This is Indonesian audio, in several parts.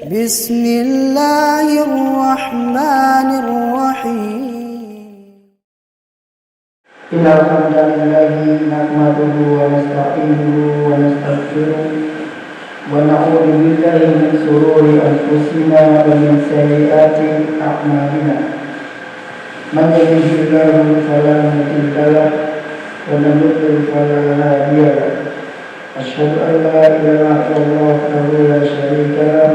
بسم الله الرحمن الرحيم إن الحمد لله نحمده ونستعينه ونستغفره ونعوذ بالله من شرور أنفسنا ومن سيئات أعمالنا من يهده الله فلا مضل له ومن يضلل فلا هادي له أشهد أن لا إله إلا الله وحده لا شريك له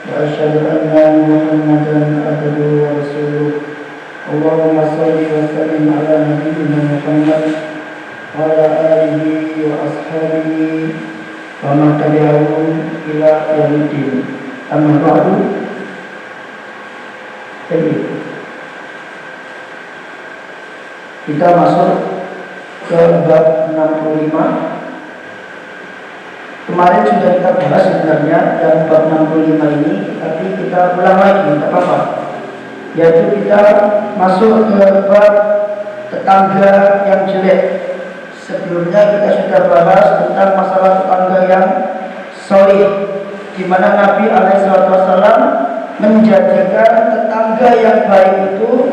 وأشهد أن محمدا عبده ورسوله اللهم صل وسلم على نبينا محمد وعلى آله وأصحابه ومن تبعهم إلى يوم الدين أما بعد. Kita masuk ke bab 65. Kemarin sudah kita bahas sebenarnya dan bab 65 ini, tapi kita ulang lagi, tidak apa-apa. Yaitu kita masuk ke bab tetangga yang jelek. Sebelumnya kita sudah bahas tentang masalah tetangga yang solih, di mana Nabi SAW menjadikan tetangga yang baik itu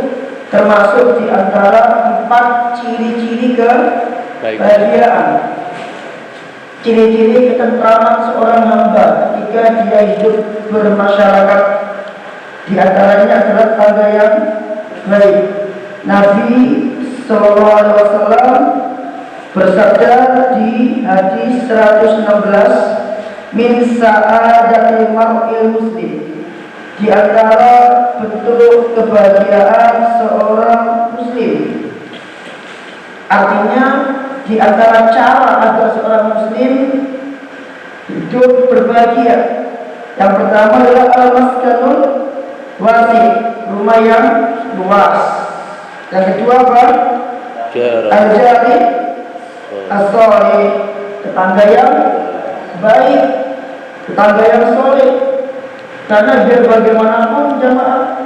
termasuk di antara 4 ciri-ciri kebahagiaan. Ciri-ciri ketentraman seorang hamba ketika dia hidup bermasyarakat, di antaranya adalah tetangga yang baik. Nabi SAW bersabda di hadis 116, min sa'adatil mar'il muslim, di antara bentuk kebahagiaan seorang muslim. Artinya di antara cara agar seorang muslim hidup berbahagia, yang pertama adalah al-maskanul wasi, rumah yang luas. Yang kedua apa? Al-jari as-solih, tetangga yang baik, tetangga yang soleh. Karena biar bagaimanapun jemaah,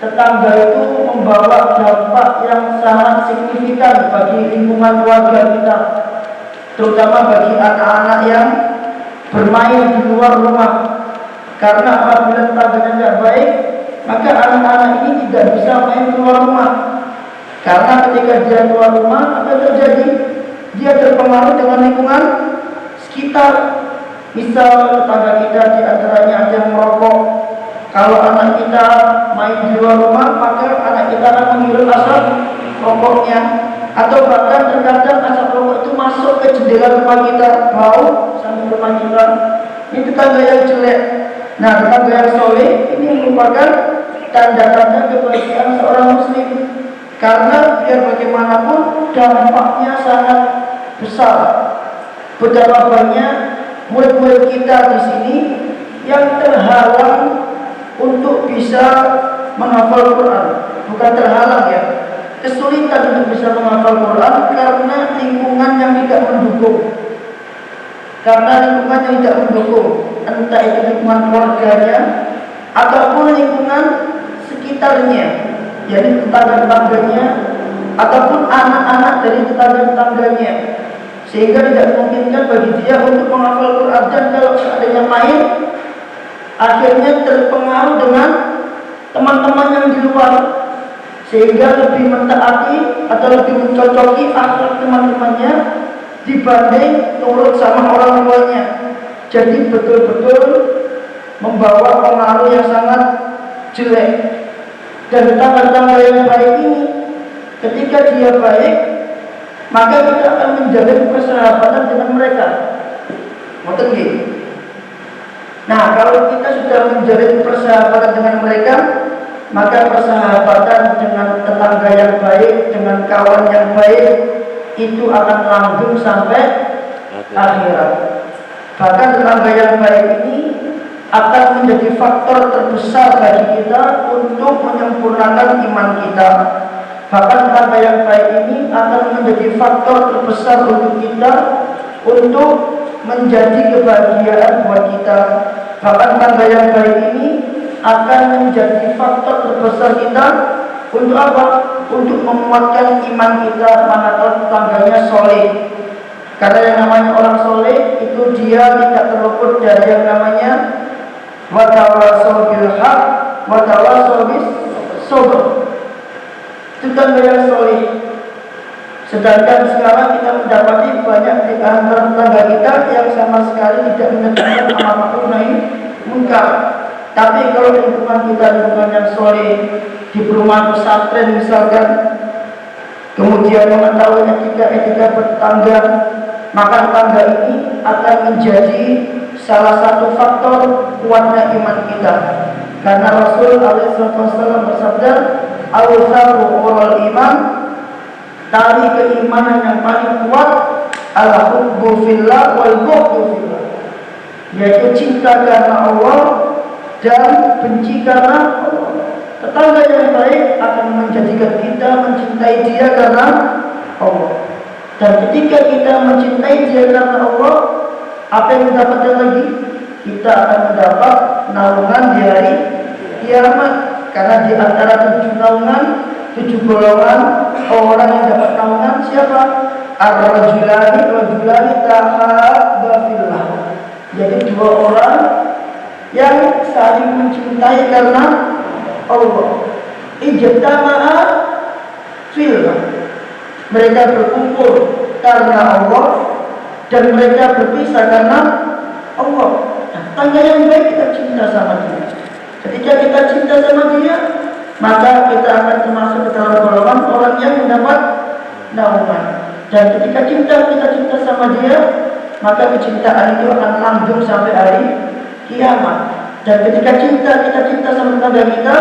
tetangga itu membawa dampak yang sangat signifikan bagi lingkungan keluarga kita, terutama bagi anak-anak yang bermain di luar rumah. Karena apabila tetangganya tidak baik, maka anak-anak ini tidak bisa main keluar rumah. Karena ketika dia keluar rumah, apa terjadi? Dia terpengaruh dengan lingkungan sekitar. Misal tetangga kita di antaranya ada yang merokok. Kalau anak kita main di luar rumah, maka anak kita akan menghirup asap rokoknya. Atau bahkan terkadang asap rokok itu masuk ke jendela rumah kita, bau sampai rumah kita. Ini tetangga yang jelek. Nah, tetangga yang soleh ini merupakan tanda-tanda kebahagiaan seorang muslim. Karena biar bagaimanapun dampaknya sangat besar. Betapa banyak murid-murid kita di sini yang terhalang untuk bisa menghafal Quran. Bukan terhalang ya, kesulitan untuk bisa menghafal Quran karena lingkungan yang tidak mendukung. Entah itu lingkungan keluarganya ataupun lingkungan sekitarnya, yaitu tetangga-tetangganya ataupun anak-anak dari tetangga-tetangganya, sehingga tidak memungkinkan bagi dia untuk menghafal Quran. Dan kalau seandainya main, akhirnya terpengaruh dengan teman-teman yang di luar, sehingga lebih mentaati atau lebih mencocoki akhlak teman-temannya dibanding turut sama orang tuanya. Jadi betul-betul membawa pengaruh yang sangat jelek. Dan tetangga-tetangga yang baik ini, ketika dia baik, maka kita akan menjalin persahabatan dengan mereka. Nah, kalau kita sudah menjalin persahabatan dengan mereka, maka persahabatan dengan tetangga yang baik, dengan kawan yang baik, itu akan langgeng sampai akhirat. Bahkan tetangga yang baik ini akan menjadi faktor terbesar bagi kita untuk menyempurnakan iman kita. Bahkan tetangga yang baik ini akan menjadi faktor terbesar untuk kita untuk menjadi kebahagiaan buat kita. Bahkan tetangga yang baik ini akan menjadi faktor terbesar kita untuk apa? Untuk menguatkan iman kita manakala tetangganya soleh. Karena yang namanya orang soleh itu dia tidak terluput dari yang namanya watawasau bil haq, watawasau bis sabr. Itu kan yang soleh. Sedangkan sekarang kita mendapati banyak di antara tetangga kita yang sama sekali tidak mengerjakan amar ma'ruf nahi munkar. Tapi kalau lingkungan kita lingkungan yang soleh, di perumahan pesantren misalkan, kemudian mengetahui etika bertetangga, maka tetangga ini akan menjadi salah satu faktor kuatnya iman kita. Karena Rasul SAW bersabda, "Awsaru ural iman," tali keimanan yang paling kuat al-hubbu fillah wal bughdu fillah, yaitu cinta karena Allah dan benci karena Allah. Tetangga yang baik akan menjadikan kita mencintai dia karena Allah. Dan ketika kita mencintai dia karena Allah, apa yang kita dapatkan lagi? Kita akan mendapat naungan di hari kiamat. Karena di antara 7 naungan, 7 golongan orang yang dapat naungan siapa? Ar-rajulani tahabba fillah. Jadi 2 orang yang saling mencintai karena Allah. Ijtama'a fillah. Mereka berkumpul karena Allah dan mereka berpisah karena Allah. Nah, tangga yang baik kita cinta sama dia. Ketika kita cinta sama dia, maka kita akan termasuk ke dalam golongan orang yang mendapat naungan. Dan ketika kita cinta sama dia, maka kecintaan itu akan langgeng sampai hari kiamat. Dan ketika kita cinta sama tetangga kita,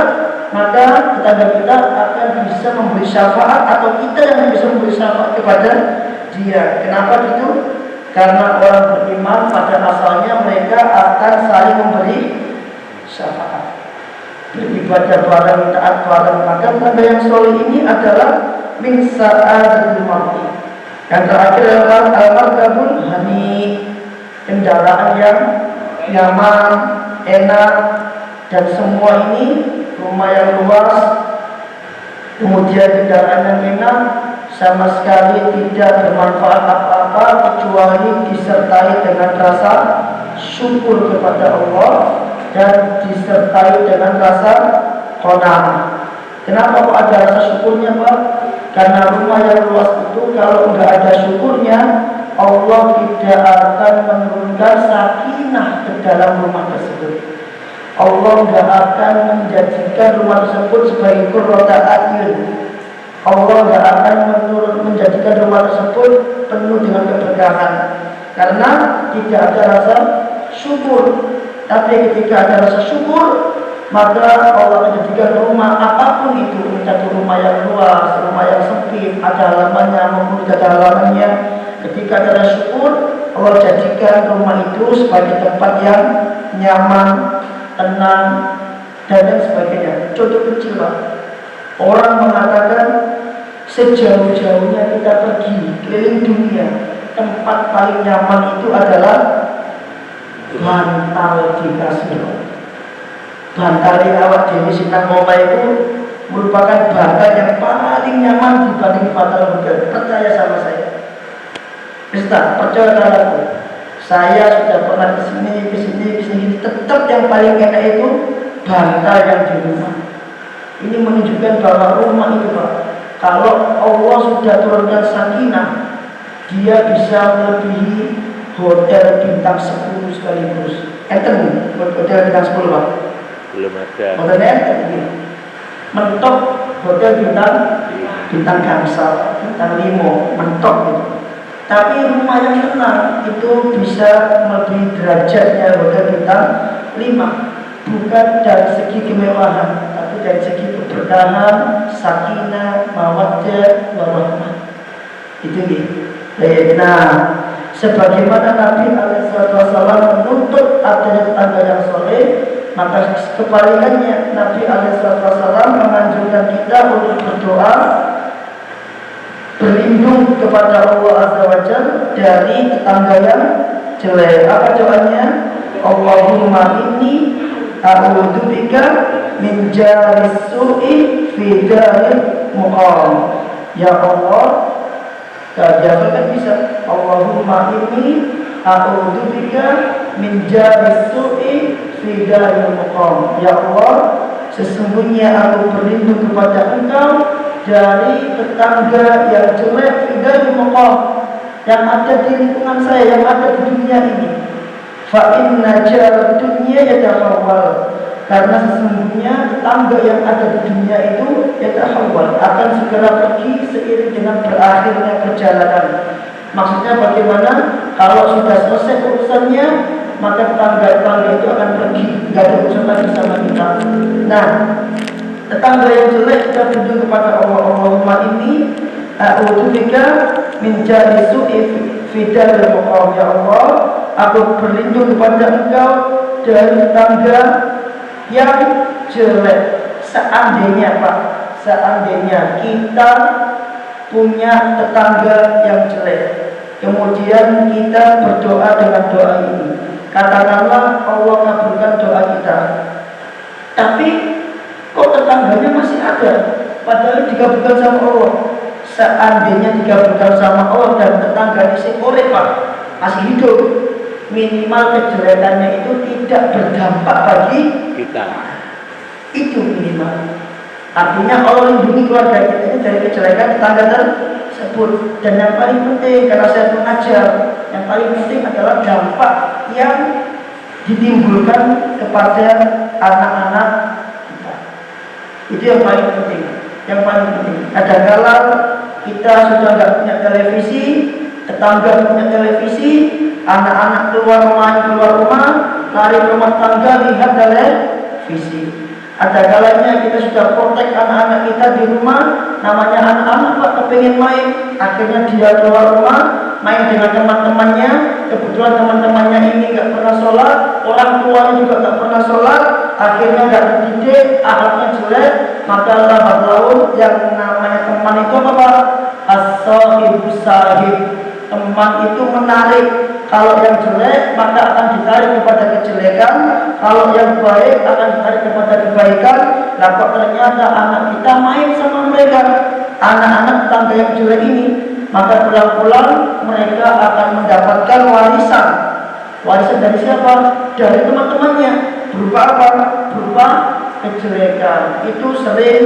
maka tetangga kita akan bisa memberi syafaat, atau kita yang bisa memberi syafaat kepada dia. Kenapa gitu? Karena orang beriman pada asalnya mereka akan saling memberi syafaat, beribadah bareng, taat bareng. Maka tanda yang soleh ini adalah min sa'adatul mar'i. Yang terakhir adalah al-markabul hani, kendaraan yang nyaman, enak, dan semua ini rumah yang luas, kemudian kendaraan yang enak, sama sekali tidak bermanfaat apa-apa kecuali disertai dengan rasa syukur kepada Allah dan disertai dengan rasa qanaah. Kenapa kok ada rasa syukurnya, Pak? Karena rumah yang luas itu kalau enggak ada syukurnya, Allah tidak akan menurunkan sakinah ke dalam rumah tersebut. Allah enggak akan menjadikan rumah tersebut sebagai qurrata a'yun. Allah enggak akan menjadikan rumah tersebut penuh dengan keberkahan karena tidak ada rasa syukur. Tapi ketika ada rasa syukur, maka Allah menjadikan rumah apapun itu, entah itu rumah yang luas, rumah yang sempit, ada halamannya maupun tidak ada halamannya, ketika ada rasa syukur, Allah jadikan rumah itu sebagai tempat yang nyaman, tenang, dan lain sebagainya. Contoh kecil, Pak. Orang mengatakan sejauh-jauhnya kita pergi keliling dunia, tempat paling nyaman itu adalah bantal di kasur. Bantal yang awak dewi sinang ngomah itu merupakan bantal yang paling nyaman dibanding bantal hotel. Percaya sama saya. Ustaz, percaya aku. Saya sudah pernah kesini, tetap yang paling enak itu bantal yang di rumah. Ini menunjukkan bahwa rumah itu, Pak, kalau Allah sudah turunkan sakinah, dia bisa melebihi hotel bintang 10 sekaligus. Enten hotel bintang 10, Pak? Belum ada. Hotel enten ini. Mentok hotel bintang Gangsal, bintang 5, mentok gitu. Tapi rumah yang tenang itu bisa melebihi derajatnya hotel bintang 5. Bukan dari segi kemewahan, tapi dari segi keberkahan, sakinah, mawaddah, warahmah. Itu dia. Nah, sebagaimana Nabi SAW menuntut adanya tetangga yang soleh, maka kebalikannya Nabi SAW menganjurkan kita untuk berdoa, berlindung kepada Allah Azza wa Jalla dari tetangga yang jelek. Apa doanya? Allahumma inni a'udzubika min jaris su'i fi daril muqam. Ya Allah, Dihafalkan bisa. Allahumma inni a'udzubika min jari su'i fi daril muqam. Ya Allah, sesungguhnya aku berlindung kepada Engkau dari tetangga yang jelek fi daril muqam, yang ada di lingkungan saya, yang ada di dunia ini. Fa inna jar dunya yatahawwal, karena sesungguhnya tetangga yang ada di dunia itu yatahawwal, akan segera pergi seiring dengan berakhirnya perjalanan. Maksudnya bagaimana? Kalau sudah selesai urusannya, maka tetangga-tetangga itu akan pergi, tidak ada urusan lagi sama kita. Nah, tetangga yang jelek kita berdoa kepada Allah, Allahumma inni a'udzubika min jari su'i fi daril muqam. Ya Allah, aku berlindung kepada Engkau dari tetangga yang jelek. Seandainya Pak, seandainya kita punya tetangga yang jelek, kemudian kita berdoa dengan doa ini, katakanlah Allah kabulkan doa kita, tapi kok tetangganya masih ada, padahal dikabulkan sama Allah. Seandainya dikabulkan sama Allah dan tetangganya si oleh Pak masih hidup, minimal kejelekannya itu tidak berdampak bagi kita. Itu minimal. Artinya Allah lindungi keluarga kita ini dari kejelekan tetangga tersebut. Dan yang paling penting, karena saya mengajar, yang paling penting adalah dampak yang ditimbulkan kepada anak-anak kita. Itu yang paling penting. Yang paling penting. Kadang-kala kita sudah nggak punya televisi, tetangga punya televisi, anak-anak keluar rumah, lari ke rumah tangga lihat televisi. Ada kalanya kita sudah protek anak-anak kita di rumah, namanya anak-anak Pak kepengen main, akhirnya dia keluar rumah, main dengan teman-temannya. Kebetulan teman-temannya ini nggak pernah sholat, orang tuanya juga nggak pernah sholat, akhirnya nggak dididik, akhlaknya jelek. Maka lambat laun yang namanya teman itu apa Pak? As-sahibus sahib. Teman itu menarik. Kalau yang jelek maka akan ditarik kepada kejelekan, kalau yang baik akan ditarik kepada kebaikan. Nah kok ternyata anak kita main sama mereka, anak-anak tetangga yang jelek ini, maka pulang-pulang mereka akan mendapatkan warisan. Warisan dari siapa? Dari teman-temannya. Berupa apa? Berupa kejelekan. Itu sering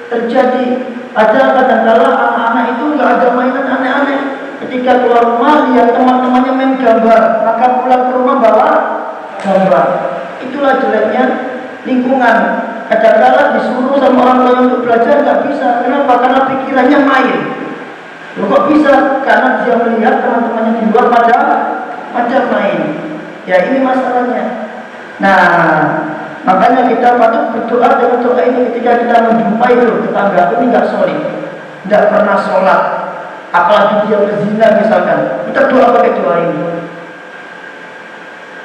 terjadi. Ada kadang-kala anak-anak itu nggak ada mainan aneh-aneh. Ketika keluar rumah lihat teman-temannya main gambar, maka pulang ke rumah bawa gambar. Itulah jeleknya lingkungan. Kadang-kala disuruh sama orang tua untuk belajar nggak bisa. Kenapa? Karena pikirannya main. Loh kok bisa? Karena dia melihat teman-temannya di luar pada main. Ya ini masalahnya. Nah, makanya kita patut berdoa dengan doa ini ketika kita menjumpai tetangga ini nggak solid, nggak pernah sholat, apalagi dia berzina misalkan, kita doa pakai doa ini.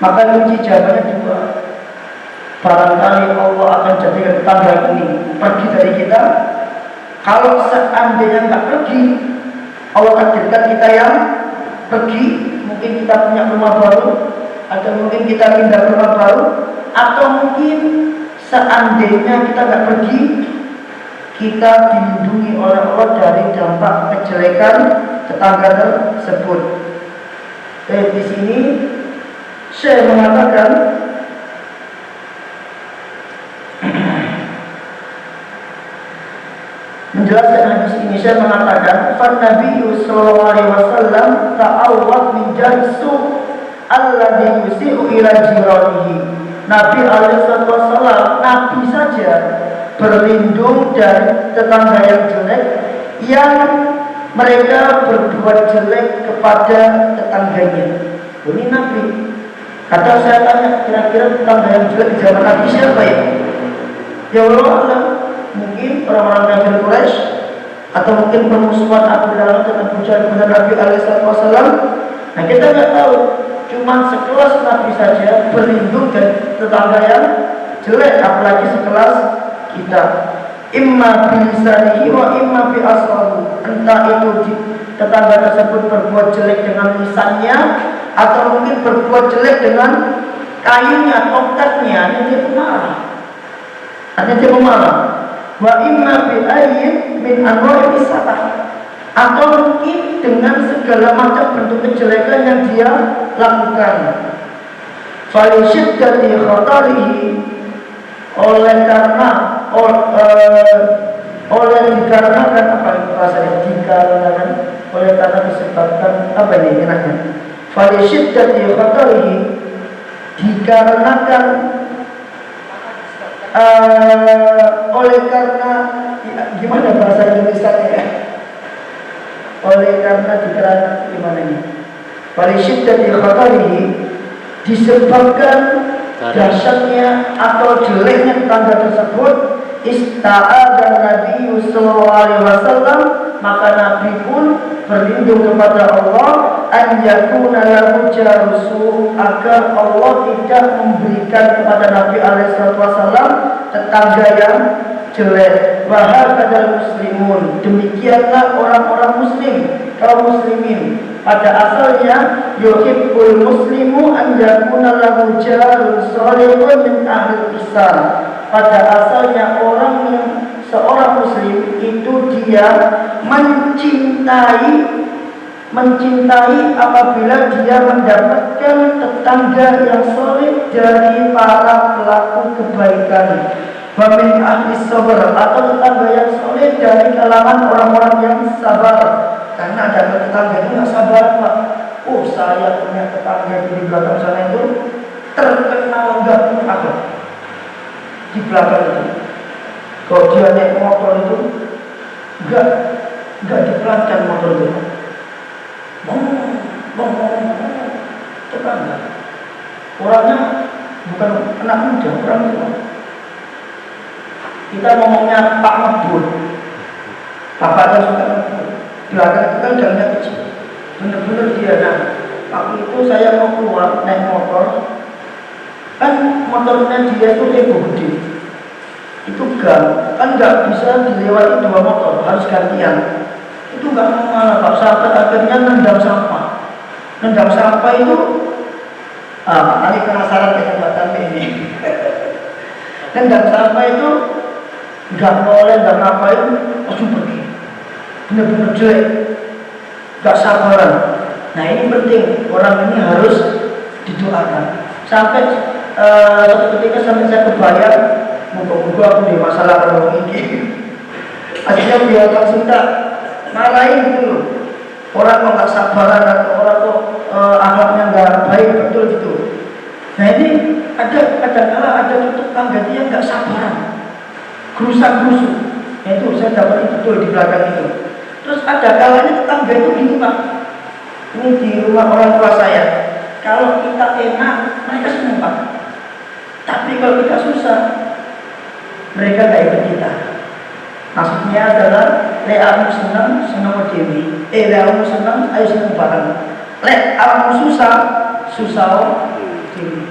Maka kunci jawabannya dua. Barangkali Allah akan jadikan tetangga ini pergi dari kita. Kalau seandainya nggak pergi, Allah takdirkan kita yang pergi. Mungkin kita punya rumah baru, atau mungkin kita pindah rumah baru, atau mungkin seandainya kita nggak pergi, kita dilindungi oleh Allah dari dampak kejelekan tetangga tersebut. Di sini saya mengatakan menjelaskan hadis ini, saya mengatakan fan Nabi sallallahu alaihi wasallam ta'awwad min jarisu alladhi yusi'u ila jiranihi. Nabi alaihi wasallam, Nabi saja berlindung dari tetangga yang jelek yang mereka berbuat jelek kepada tetangganya. Ini Nabi. Kata saya tanya, kira-kira tetangga yang jelek di zaman Nabi siapa ya? Ya Allah, mungkin orang-orang kafir Quraisy, atau mungkin permusuhan Abu Lahab dan Abu Jahal kepada Nabi alaihissalam. Nah kita nggak tahu. Cuma sekelas Nabi saja berlindung dari tetangga yang jelek, apalagi sekelas kita. Imma bilisanihi wa imma bi ashabu. Entah itu tetangga tersebut berbuat jelek dengan lisannya, atau mungkin berbuat jelek dengan kayunya, tongkatnya. Hanya dia pemarah. Wa imma bi ayyin min anwa'il salah. atau mungkin dengan segala macam bentuk kejelekan yang dia lakukan. Falisyiddati khatarihi, oleh karena dikarenakan apa bahasanya, dikarenakan oleh karena disebabkan apa ini enaknya, falisyiddati khatarihi, dikarenakan oleh karena gimana bahasa Indonesianya, oleh karena dikarenakan gimana ini, falisyiddati khatarihi, disebabkan dahsyatnya atau jeleknya tetangga tersebut, ista'adzan Nabi sallallahu alaihi wasallam, maka Nabi pun berlindung kepada Allah, an yakuna lahu jarusu, agar Allah tidak memberikan kepada Nabi alaihi wasallam tetangga yang jelek. Wahakadzal muslimun, demikianlah orang-orang muslim, kaum muslimin. Pada asalnya yuhibbul muslimu an yakuna lahu jarun salihun min ahli Islam. Pada asalnya seorang muslim itu dia mencintai apabila dia mendapatkan tetangga yang soleh dari para pelaku kebaikan. Wa min ahli sabr, atau tetangga yang soleh dari kalangan orang-orang yang sabar. Karena ada tetangga itu nggak sabar, Pak. Oh, saya punya tetangga di belakang sana itu terkenal nggak punya akhlak. Di belakang itu, kalau dia naik motor itu nggak dipelankan motor itu. Bong, tetangga. Orangnya bukan anak muda, orang tua. Kita ngomongnya Pak Mabur, bapaknya suka Mabur. Belakang itu kan gangnya kecil, bener-bener dia. Nah, waktu itu saya mau keluar naik motor, kan motornya dia itu ego gede, itu gang kan nggak bisa dilewati dua motor, harus gantian. Itu nggak mau malah Pak, sampai akhirnya nendang sampah itu Pak Ali penasaran kayak buatan ini. Nendang sampah itu nggak boleh, nggak ngapain, langsung pergi. Benar-benar jelek, gak sabaran. Nah ini penting, orang ini harus didoakan. Sampai suatu ketika sampai saya kebayang, moga-moga aku di masalah kalau ini. Akhirnya dia langsung tak marahin gitu. Orang kok gak sabaran, atau orang kok akhlaknya gak baik, betul gitu. Nah ini ada tetangga dia gak sabaran, gerusak-gerusuk. Nah itu saya dapat itu betul di belakang itu. Terus ada kalanya tetangga itu gini Pak, ini di rumah orang tua saya, kalau kita enak mereka senang Pak, tapi kalau kita susah mereka gak ikut kita. Maksudnya adalah leamu senang sama Dewi, leamu senang ayo senang bareng, leamu susah Dewi.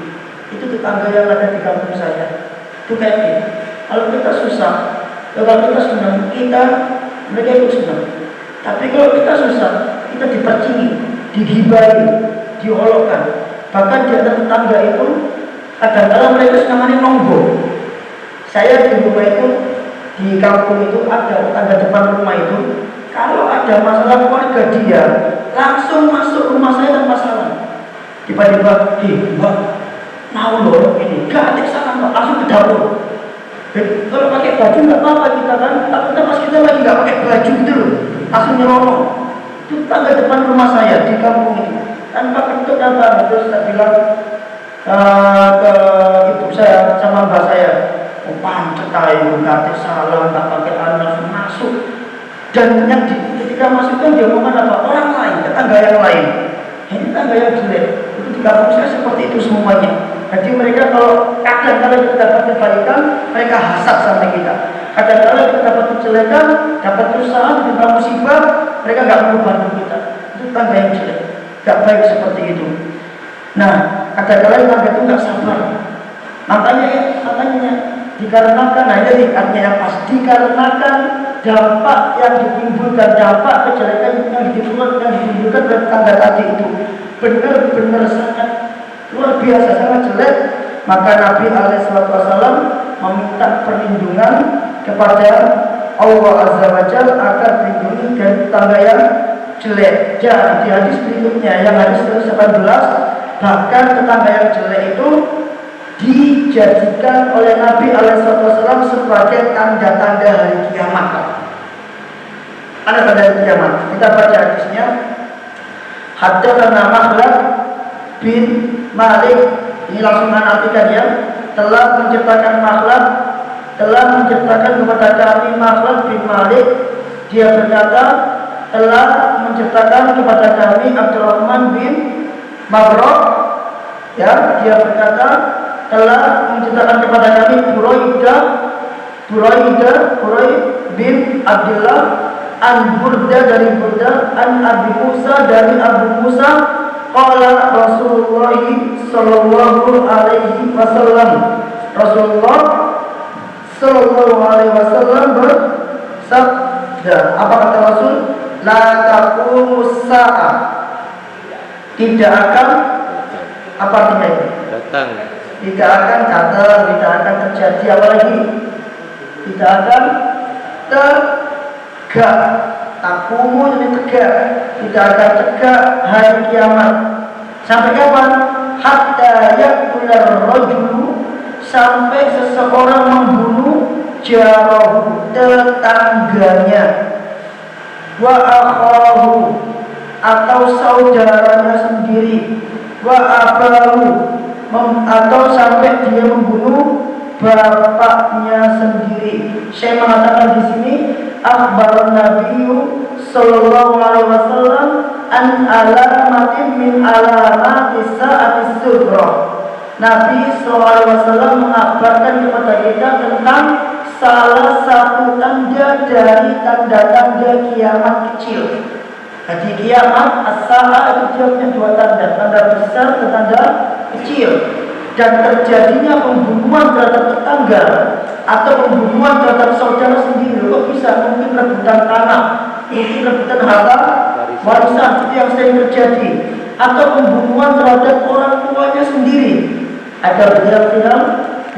Itu tetangga yang ada di kampung saya itu kayak gitu. Kalau kita susah, kalau kita senang, mereka ikut senang. Tapi kalau kita susah, kita dipercini, digibai, diolokkan. Bahkan di antara tetangga itu, kadang-kadang mereka senangnya nonggo. Saya di rumah itu, di kampung itu ada tetangga depan rumah itu, kalau ada masalah keluarga dia, langsung masuk rumah saya tanpa salam. Tiba-tiba, Mbak, mau loh ini, gak ada salam Mbak, langsung ke dapur. Dan kalau pakai baju nggak apa-apa kita kan, tapi pas kita lagi nggak pakai baju gitu loh, langsung nyerolong. Itu tangga depan rumah saya di kampung ini, tanpa kentut apa, terus saya bilang ke ibu saya sama mbak saya, oh pancet aja, nggak salam, nggak pakai langsung masuk. Dan yang ketika masuk kan dia ngomong apa, orang lain, tetangga yang lain. Ini tetangga yang jelek, itu di kampung saya seperti itu semuanya. Jadi mereka kalau kadang-kadang kita dapat kebaikan, mereka hasad sama kita. Kadang-kadang kita dapat kejelekan, dapat kesusahan, dapat musibah, mereka nggak mau bantu kita. Itu tanda yang jelek, nggak baik seperti itu. Nah, kadang-kadang tanda itu nggak sabar. Makanya dikarenakan, nah ini artinya yang pas, dikarenakan dampak yang ditimbulkan, dampak kejelekan yang ditimbulkan dari tanda tadi itu benar-benar sangat luar biasa, sangat jelek. Maka Nabi alaihissalam meminta perlindungan kepada Allah Azza wa Jalla akan melindungi dari tetangga yang jelek. Dan di hadis berikutnya yang hadis 18, bahkan tetangga yang jelek itu dijadikan oleh Nabi Alaihissalam sebagai tanda-tanda hari kiamat. Ada tanda hari kiamat. Kita baca hadisnya. Haddatsana Makhlad bin Malik, ini langsung menartikan ya, telah menciptakan kepada kami Makhlad bin Malik. Dia berkata, telah menciptakan kepada kami Abdurrahman bin Mabrok. Ya, dia berkata, telah menciptakan kepada kami Buraid bin Abdullah an Burda dari Burda an Abi Musa dari Abu Musa. Qala Rasulullah sallallahu alaihi wasallam, Rasulullah sallallahu alaihi wasallam bersabda, apa kata Rasul? La taqumus sa'a, tidak akan, apa artinya ini? Datang. Tidak akan datang, tidak akan terjadi, apalagi tidak akan tegak. Taqumu jadi tegak, tidak akan tegak hari kiamat. Sampai kapan? Hatta yaqular rajulu, sampai seseorang membunuh jarahu, tetangganya, wa akhahu, atau saudaranya sendiri, wa abahu, atau sampai dia membunuh bapaknya sendiri. Saya mengatakan di sini, akhbar Nabi sallallahu alaihi wasallam an alamatin min alamati sa'atis sughra. Nabi sallallahu alaihi wasallam mengabarkan kepada kita tentang salah satu tanda dari tanda-tanda kiamat kecil. Jadi kiamat as-sa'ah itu dia punya dua tanda, tanda besar dan tanda kecil. Dan terjadinya pembunuhan terhadap tetangga atau pembunuhan terhadap saudara sendiri, kok bisa? Mungkin rebutan tanah, mungkin rebutan harta warisan, itu yang sering terjadi. Atau pembunuhan terhadap orang tuanya sendiri. Ada viral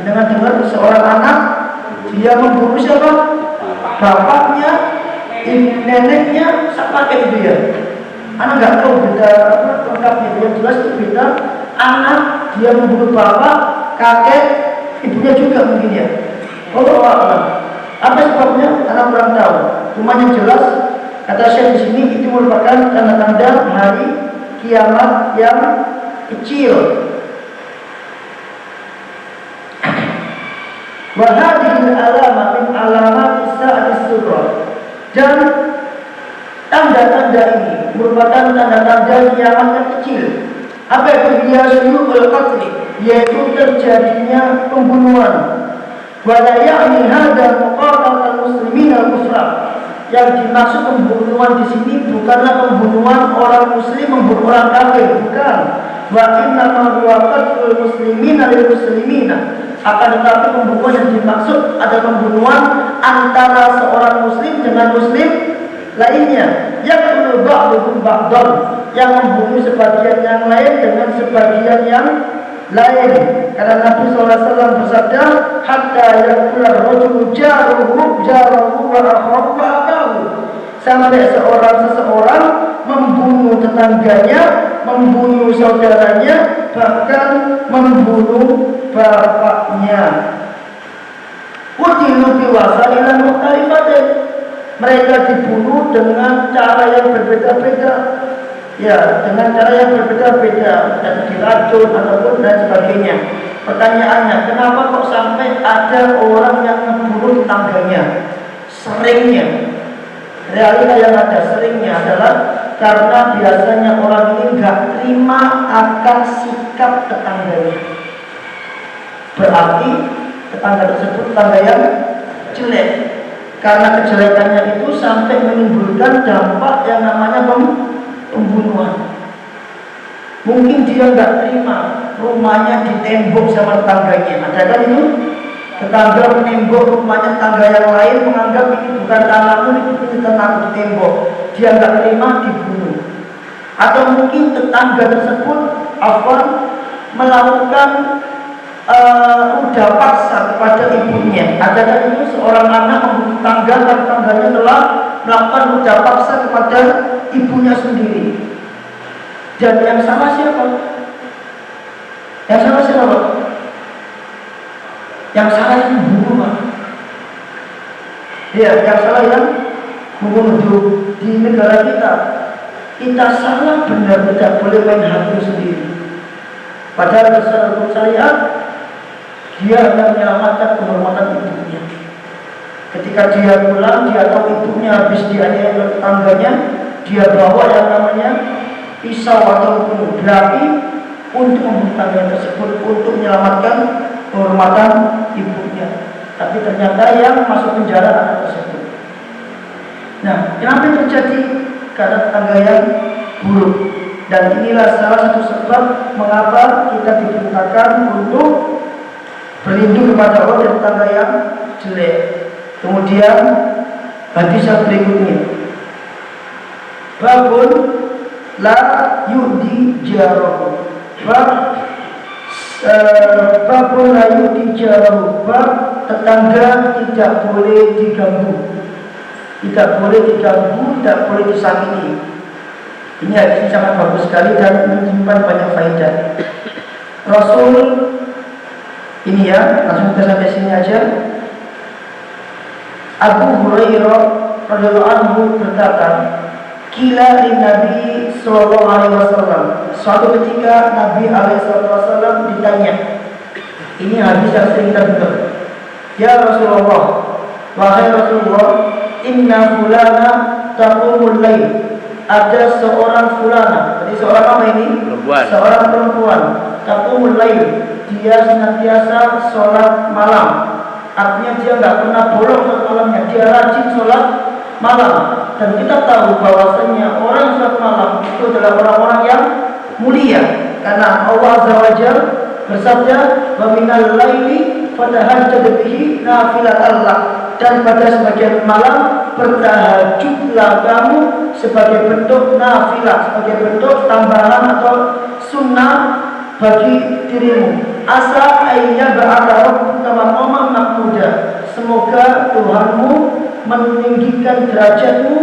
dengan seorang anak, dia membunuh siapa? Bapaknya, neneknya, siapa kayak itu ya? Anak nggak tahu beda apa lengkapnya, yang jelas itu beda. Anak dia membunuh bapak, kakek, ibunya juga mungkin ya. Kalau apa sebabnya? Anak kurang tahu. Cuma yang jelas kata saya di sini itu merupakan tanda-tanda hari kiamat yang kecil. Wa hadhihi al-alama min alamati sa'atis sughra. Dan tanda-tanda ini merupakan tanda-tanda kiamat yang kecil. Apa itu? Yasyu'ul qatl, yaitu terjadinya pembunuhan. Wala ya'ni hadza muqatatal muslimin al-kufra. Yang dimaksud pembunuhan di sini bukanlah pembunuhan orang muslim membunuh orang kafir, bukan. Wa inna ma huwa qatlul muslimina lil muslimina. Akan tetapi pembunuhan yang dimaksud adalah pembunuhan antara seorang muslim dengan muslim lainnya. Yaqtulu ba'duhum ba'dan, yang membunuh sebagian yang lain dengan sebagian yang lain. Karena Nabi SAW bersabda, hatta yaqtula rajulu jaruhu wa akhahu wa akahu, sampai seseorang membunuh tetangganya, membunuh saudaranya, bahkan membunuh bapaknya. Qutilu biwasailin mukhtalifatin, mereka dibunuh dengan cara yang berbeda-beda. Ya, dengan cara yang berbeda-beda, dan diracun ataupun dan sebagainya. Pertanyaannya, kenapa kok sampai ada orang yang membunuh tetangganya? Seringnya, realita yang ada seringnya adalah karena biasanya orang ini nggak terima akan sikap tetangganya. Berarti tetangga tersebut tetangga yang jelek. Karena kejelekannya itu sampai menimbulkan dampak yang namanya pembunuhan. Mungkin dia nggak terima rumahnya ditembok sama tetangganya. Ada kan itu? Tetangga menembok rumahnya tetangga yang lain, menganggap ini bukan tanahmu, ini tanahku, ditembok. Dia nggak terima, dibunuh. Atau mungkin tetangga tersebut melakukan udah paksa kepada ibunya. Ada itu seorang anak membuka tangga dan tangganya telah melakukan udah paksa kepada ibunya sendiri. Dan yang salah siapa? Yang salah siapa? Yang salah itu ibu, Pak. Iya, yang salah yang membunuh. Di negara kita salah benar, tidak boleh main hakim sendiri. Padahal secara hukum syariat dia akan menyelamatkan kehormatan ibunya. Ketika dia pulang, dia tahu ibunya habis dianiaya oleh tetangganya, dia bawa yang namanya pisau ataupun berapi untuk membunuh tangganya tersebut untuk menyelamatkan kehormatan ibunya. Tapi ternyata yang masuk penjara anak tersebut. Nah, kenapa terjadi? Karena tetangga yang buruk. Dan inilah salah satu sebab mengapa kita diperintahkan untuk berlindung kepada Allah dari tetangga yang jelek. Kemudian hadis yang berikutnya, babun la yudi jarahu. Babun la yudi jarahu. Bab tetangga tidak boleh diganggu. Tidak boleh diganggu, tidak boleh disakiti. Ini hadis sangat bagus sekali dan menyimpan banyak faedah. Rasul ini ya, langsung kita sampai sini aja. Abu Hurairah radhiyallahu anhu berkata, "Qila lin Nabi sallallahu alaihi wasallam." Suatu ketika Nabi alaihi wasallam ditanya. Ini hadis yang sering kita dengar. "Ya Rasulullah, wahai Rasulullah, inna fulana taqumul lail." Ada seorang fulana, jadi seorang apa ini? Perempuan. Seorang perempuan. Taqumul lail, dia senantiasa sholat malam. Artinya dia nggak pernah bolong sholat malamnya, dia rajin sholat malam. Dan kita tahu bahwasanya orang yang sholat malam itu adalah orang-orang yang mulia, karena Allah Azza wa Jalla bersabda, "Wa minal laili fatahajjad bihi nafilatan lak." Dan pada sebagian malam bertahajudlah kamu sebagai bentuk nafilah, sebagai bentuk tambahan atau sunnah bagi dirimu. Asa ayya ba'ala rabbuka maqaman mahmuda. Semoga Tuhanmu meninggikan derajatmu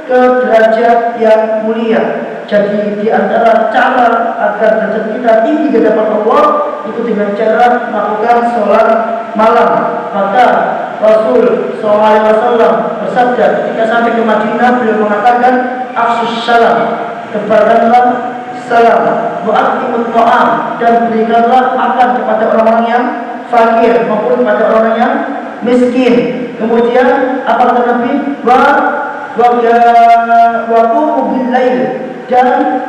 ke derajat yang mulia. Jadi di antara cara agar derajat kita tinggi di hadapan Allah itu dengan cara melakukan sholat malam. Maka Rasul SAW bersabda ketika sampai ke Madinah, beliau mengatakan, "Afsus salam, tebarkanlah salam, wa'atimut ta'am, dan berikanlah makan kepada orang-orang yang fakir maupun kepada orang yang miskin." Kemudian apa kata Nabi? Wa qumu bil lail, dan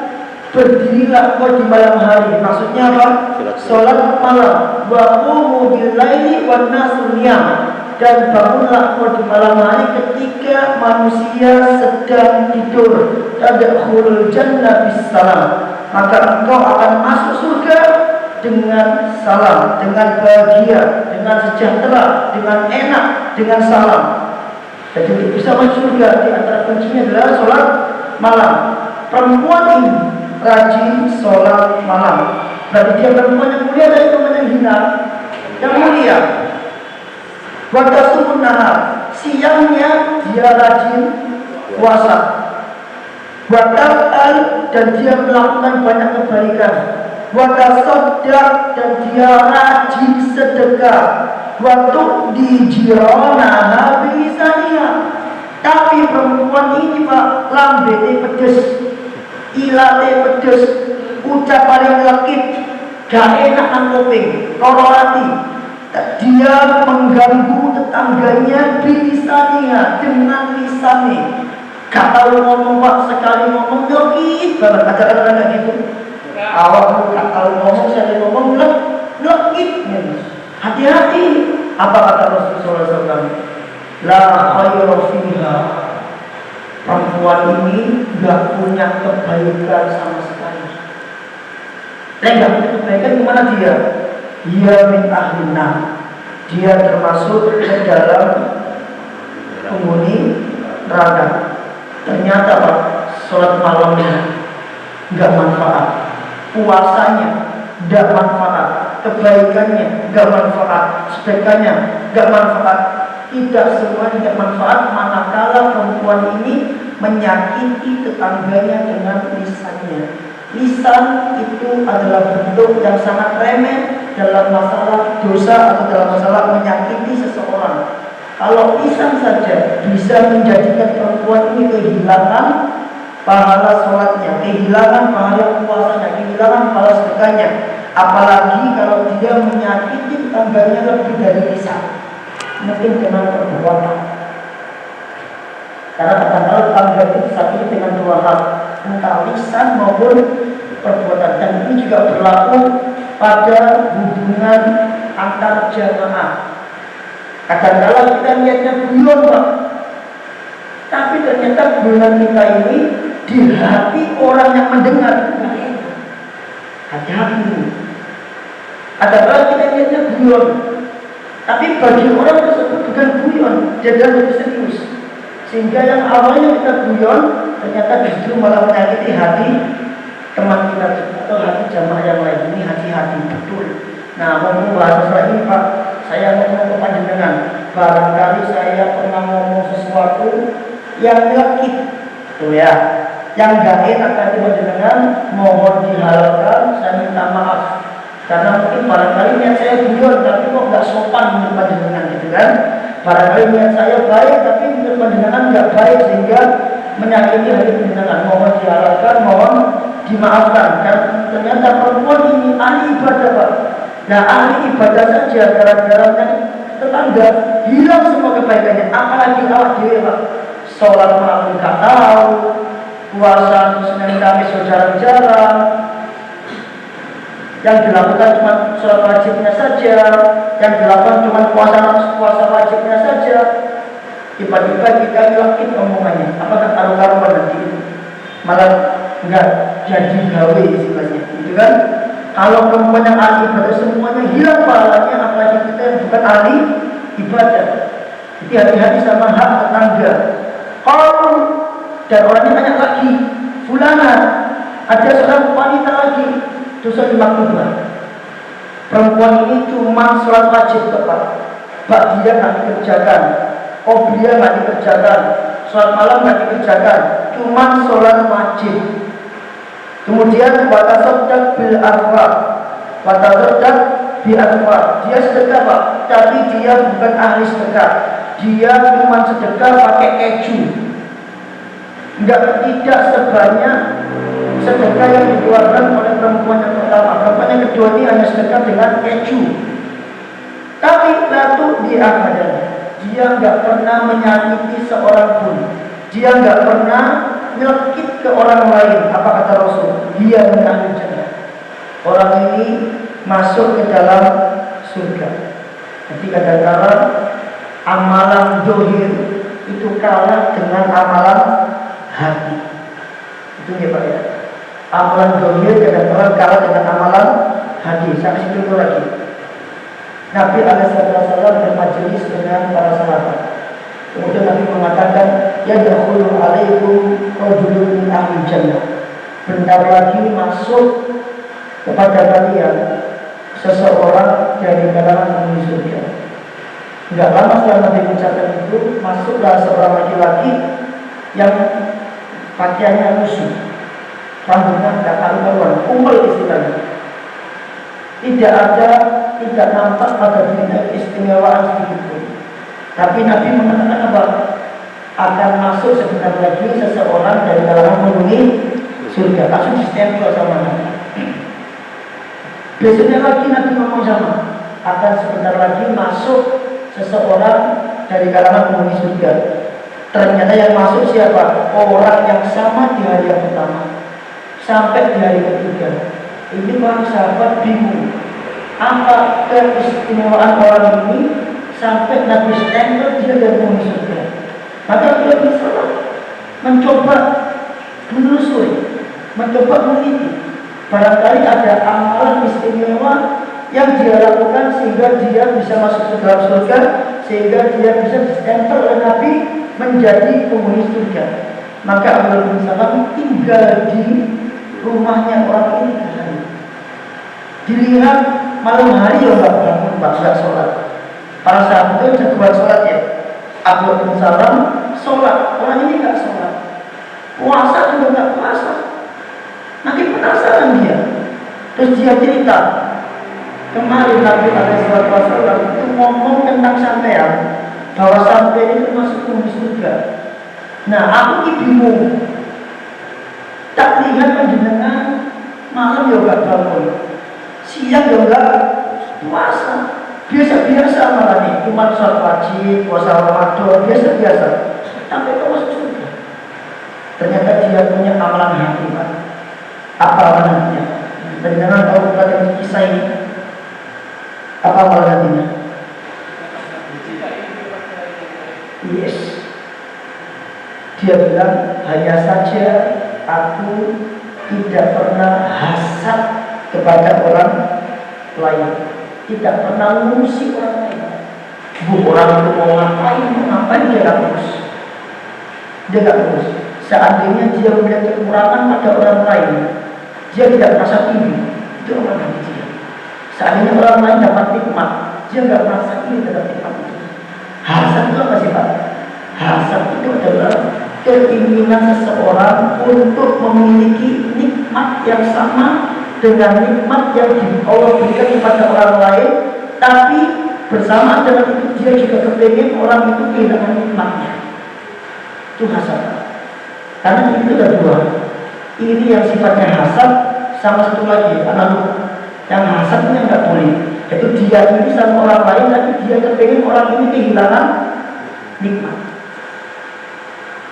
berdirilah kau di malam hari. Maksudnya apa? Salat malam. Wa qumu bil laili wan nasu niyam, dan bangunlah kau di malam hari ketika manusia sedang tidur. Tadkhulul jannah bis salam, maka engkau akan masuk surga dengan salam, dengan bahagia, dengan sejahtera, dengan enak, dengan salam. Jadi untuk bisa masuk surga di antara kuncinya adalah sholat malam. Perempuan ini rajin sholat malam. Berarti dia perempuan yang mulia dari teman yang hina, yang mulia. Watasumun nahar, siangnya dia rajin puasa. Watal, dan dia melakukan banyak kebaikan. Watasoddaq, dan dia rajin sedekah. Waktu di jiranaha bilisaniha. Tapi perempuan ini Pak, lambene pedes, ilate pedes, ucapan lekit, gak enak nang kuping, loro ati. Dia mengganggu tetangganya bilisaniha, dengan lisannya. Gak tahu ngomong Pak, sekali ngomong lekit banget. Ada orang kayak gitu. Awak gak tahu ngomong, sekali ngomong lekit. Hati-hati. Apa kata Rasulullah SAW? La khayra fiha. Perempuan ini gak punya kebaikan sama sekali. Gak punya kebaikan, gimana dia? Dia min ahlina, dia termasuk ke dalam penghuni neraka. Ternyata Pak, sholat malamnya gak manfaat, puasanya gak manfaat, kebaikannya nggak manfaat, sedekahnya nggak manfaat. Tidak semua tidak manfaat manakala perempuan ini menyakiti tetangganya dengan lisannya. Lisan itu adalah bentuk yang sangat remeh dalam masalah dosa atau dalam masalah menyakiti seseorang. Kalau lisan saja bisa menjadikan perempuan ini kehilangan pahala sholatnya, kehilangan pahala puasanya, kehilangan pahala sedekahnya. Apalagi kalau dia menyakiti tetangganya lebih dari lisan, mungkin dengan perbuatan. Karena kadang-kadang tetangga itu disakiti dengan dua hal, entah lisan maupun perbuatan. Dan ini juga berlaku pada hubungan antar jamaah. Kadang-kadang kita niatnya guyon, Pak, tapi ternyata guyonan kita ini di hati orang yang mendengar nggak enak. Hati-hati. Kadang-kadang kita niatnya guyon, tapi bagi orang tersebut bukan guyon, dia lebih serius. Sehingga yang awalnya kita guyon ternyata justru malah menyakiti hati teman kita atau hati jamaah yang lain. Ini hati-hati betul. Nah, ngomong bahasa masalah ini, Pak, saya ngomong ke panjenengan, barangkali saya pernah ngomong sesuatu yang nyelekit, tuh ya, yang gak enak tadi panjenengan, mohon dihalalkan, saya minta maaf. Karena mungkin barangkali niat saya guyon, tapi kok gak sopan menurut panjenengan gitu kan. Barangkali niat saya baik, tapi menurut panjenengan gak baik sehingga menyakiti hati panjenengan. Mohon dihalalkan, mohon dimaafkan. Dan ternyata perempuan ini ahli ibadah, Pak. Nah, ahli ibadah saja gara-gara tetangga hilang semua kebaikannya. Apalagi awak dhewe, Pak. Sholat malam gak tahu, puasa Senin Kamis jarang-jarang. Yang dilakukan cuma sholat wajibnya saja, yang dilakukan cuma puasa wajibnya saja. Tiba-tiba kita yakin omongannya, apakah karu-karuan nanti itu malah enggak jadi gawe istilahnya, gitu kan? Kalau perempuan yang ahli ibadah semuanya hilang pahalanya, apalagi kita yang bukan ahli ibadah. Jadi hati-hati sama hak tetangga. Kalau dan orangnya tanya lagi, fulana, ada seorang wanita lagi, dosa 52. Perempuan ini cuma sholat wajib tepat, dia nggak dikerjakan, obliya nggak dikerjakan, sholat malam nggak dikerjakan, cuma sholat wajib. Kemudian watasaddaq bil arfa, watasaddaq bil arfa, dia sedekah, Pak, tapi dia bukan ahli sedekah, dia cuma sedekah pakai keju. Tidak sebanyak sedekah yang dikeluarkan oleh perempuan yang pertama. Perempuan yang kedua ini hanya sedekah dengan keju. Tapi latu diakadanya, dia nggak pernah menyakiti seorang pun, dia nggak pernah nyelekit ke orang lain. Apa kata Rasul? Dia menahun jannah. Orang ini masuk ke dalam surga. Jadi kadang-kadang amalan dohir itu kalah dengan amalan hati. Itu ya, Pak, ya. Amalan dohir kadang-kadang kalah dengan amalan hati. Saya kasih contoh lagi. Nabi SAW bermajelis dengan para sahabat. Kemudian Nabi mengatakan, ya yadkhulu alaikum rajulun min ahli jannah. Bentar lagi masuk kepada kalian seseorang dari kalangan penghuni surga. Enggak lama setelah Nabi mengucapkan itu, masuklah seorang laki-laki yang pakaiannya lusuh, rambutnya tidak karu-karuan, kumpul istilahnya. Tidak nampak pada dirinya keistimewaan sedikit pun. Tapi Nabi mengatakan apa? Akan masuk sebentar lagi seseorang dari kalangan penghuni surga. Langsung distempel sama Nabi. Besoknya lagi Nabi ngomong sama, akan sebentar lagi masuk seseorang dari kalangan penghuni surga. Ternyata yang masuk siapa? Orang yang sama di hari yang pertama sampai di hari ketiga. Ini para sahabat bingung, apa keistimewaan orang ini sampai Nabi stempel dia dari penghuni surga. Maka dia bisa mencoba menelusuri, mencoba meneliti. Barangkali ada amalan istimewa yang dia lakukan sehingga dia bisa masuk ke dalam surga, sehingga dia bisa stempel oleh Nabi menjadi penghuni surga. Maka Abdullah bin Salam tinggal di rumahnya orang ini. Dilihat malam hari ya nggak bangun, nggak sholat. Para sahabat itu jagoan sholat ya. Abdullah bin Salam sholat, orang ini nggak sholat. Puasa juga nggak puasa. Makin penasaran dia. Terus dia cerita, kemarin Nabi SAW itu ngomong tentang sampean, bahwa sampean itu masuk ke surga. Nah, aku ini bingung. Tak lihat panjenengan malam ya nggak bangun, siang ya nggak puasa, biasa-biasa malah nih, cuma sholat wajib, puasa Ramadan, biasa-biasa. Sampai kau masuk surga. Ternyata dia punya amalan hati, Pak. Apa amalan hatinya? Panjenengan tahu tentang kisah ini? Apa amalan hatinya? Yes. Dia bilang, hanya saja aku tidak pernah hasad kepada orang lain, tidak pernah mengusik orang lain. Orang itu mau ngapain dia gak urus. Dia gak urus. Seandainya dia melihat kekurangan pada orang lain, dia tidak merasa tinggi. Itu orang hati dia. Seandainya orang lain dapat nikmat, dia gak merasa tinggi dapat nikmat itu. Hasad itu apa sih Pak? Hasad itu adalah keinginan seseorang untuk memiliki nikmat yang sama dengan nikmat yang Allah berikan kepada orang lain, tapi bersamaan dengan itu dia juga kepingin orang itu kehilangan nikmatnya. Itu hasad. Karena itu ada dua. Ini yang sifatnya hasad, sama satu lagi analog. Yang hasad itu yang nggak boleh. Itu dia ini sama orang lain, tapi dia kepingin orang ini kehilangan nikmat.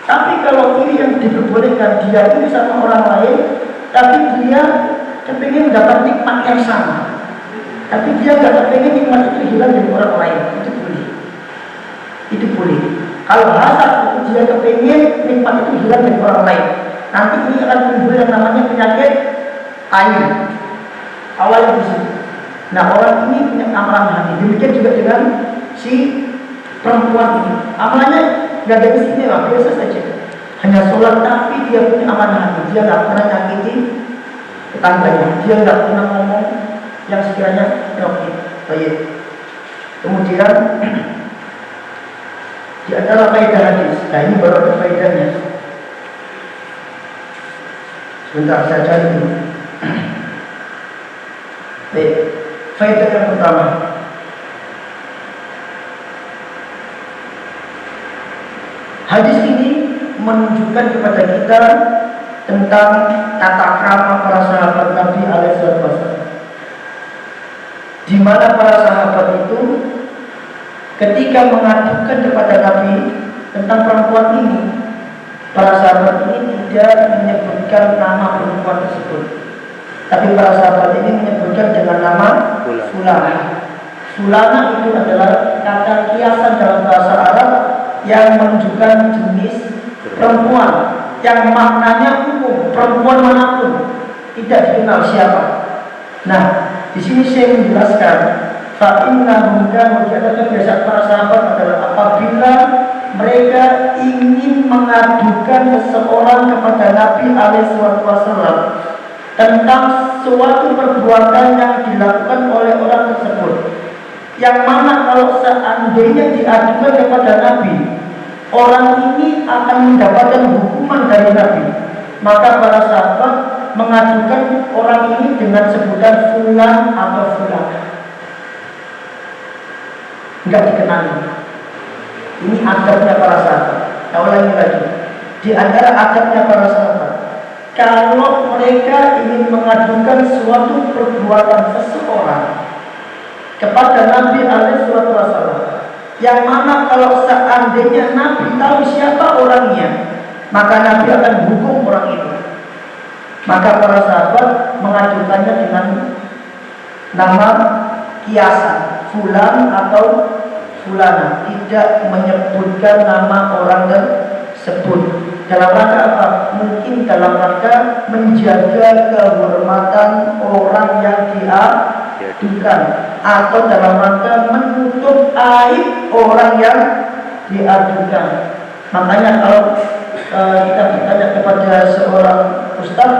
Tapi kalau ini yang diperbolehkan, dia ini sama orang lain, tapi dia kepingin mendapat nikmat yang sama, tapi dia nggak kepingin nikmat itu hilang dari orang lain. Itu boleh. Itu boleh. Kalau hasad itu dia kepingin nikmat itu hilang dari orang lain, nanti ini akan timbul yang namanya penyakit air. Awalnya di situ. Nah, orang ini punya amalan hati. Demikian juga dengan si perempuan ini. Amalannya nggak ada istimewa, biasa saja. Hanya sholat, tapi dia punya amalan hati. Dia nggak pernah nyakiti tetangganya. Dia nggak pernah ngomong yang sekiranya nyokit. Baik. Kemudian di antara faedah hadis. Nah, ini baru ada faedahnya. Sebentar saya cari dulu. Baik. Faedah yang pertama, hadis ini menunjukkan kepada kita tentang tata krama para sahabat Nabi alaihissalam, di mana para sahabat itu ketika mengadukan kepada Nabi tentang perempuan ini, para sahabat ini tidak menyebutkan nama perempuan tersebut. Tapi para sahabat ini menyebutkan dengan nama Fulana. Fulana itu adalah kata kiasan dalam bahasa Arab yang menunjukkan jenis perempuan yang maknanya umum, perempuan manapun, tidak dikenal siapa. Nah, di sini saya menjelaskan, fa'inna hum kebiasaan para sahabat adalah apabila mereka ingin mengadukan seseorang kepada Nabi alaihissalam tentang suatu perbuatan yang dilakukan oleh orang tersebut, yang mana kalau seandainya diadukan kepada Nabi, orang ini akan mendapatkan hukuman dari Nabi, maka para sahabat mengadukan orang ini dengan sebutan fulan atau fulan. Enggak dikenali. Ini adabnya para sahabat. Saya ulangi lagi. Di antara adabnya para sahabat, kalau mereka ingin mengadukan suatu perbuatan seseorang kepada Nabi alaihissalam, yang mana kalau seandainya Nabi tahu siapa orangnya, maka Nabi akan hukum orang itu. Maka para sahabat mengadukannya dengan nama kiasan, fulan atau fulana, tidak menyebutkan nama orang tersebut. Dalam rangka apa? Mungkin dalam rangka menjaga kehormatan orang yang diadukan, atau dalam rangka menutup aib orang yang diadukan. Makanya kalau kita bertanya kepada seorang ustaz,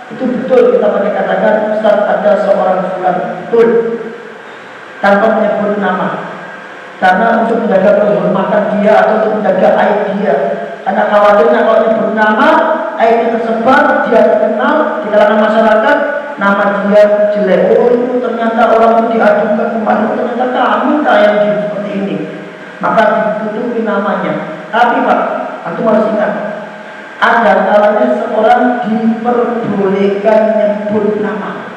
itu betul kita pakai katakan ustaz ada seorang fulan, betul. tanpa menyebut nama. Karena untuk menjaga kehormatan dia atau untuk menjaga aib dia. Karena khawatirnya kalau menyebut nama, aibnya tersebar, dia terkenal di kalangan masyarakat, nama dia jelek. Oh itu ternyata orang itu diadukan kemana, ternyata kami yang seperti ini. Maka ditutupi namanya. Tapi Pak, aku harus ingat, ada kalanya seorang diperbolehkan menyebut nama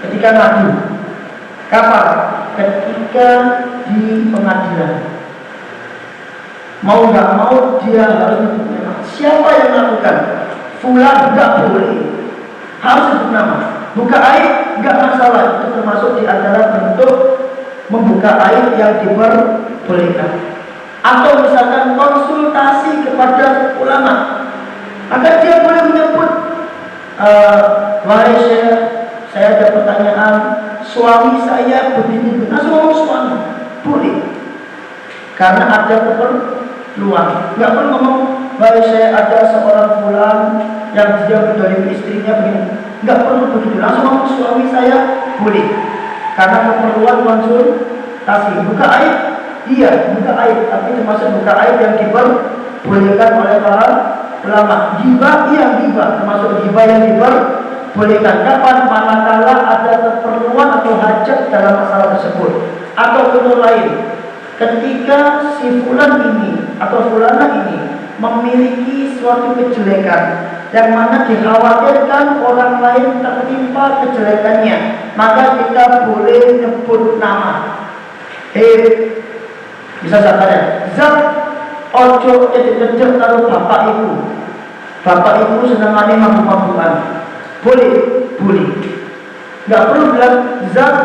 ketika ngadu. Kapan? Ketika di pengadilan. Mau nggak mau dia harus menyebut nama. Siapa yang melakukan? Fulan nggak boleh. Harus sebut nama. Buka aib nggak masalah. Itu termasuk di antara bentuk membuka aib yang diperbolehkan. Atau misalkan konsultasi kepada ulama, maka dia boleh menyebut, wahai Syekh, saya ada pertanyaan, suami saya begini, langsung ngomong suami, boleh, karena ada keperluan. Nggak perlu ngomong, wahai saya ada seorang fulan yang dia mendolim istrinya begini, nggak perlu begitu, langsung ngomong suami saya, boleh, karena keperluan konsultasi. Buka aib, iya buka aib, tapi termasuk buka aib yang diperbolehkan oleh para ulama. Ghibah, iya ghibah, termasuk ghibah yang diperbolehkan. Kapan? Manakala ada keperluan atau hajat dalam masalah tersebut. Atau contoh lain, ketika si fulan ini atau fulana ini memiliki suatu kejelekan yang mana dikhawatirkan orang lain tertimpa kejelekannya, maka kita boleh nyebut nama. Bisa sabarnya, zat ojo cedek-cedek karo bapak ibu. Bapak ibu senangane mabuk-mabukan. Boleh. Nggak perlu bilang zat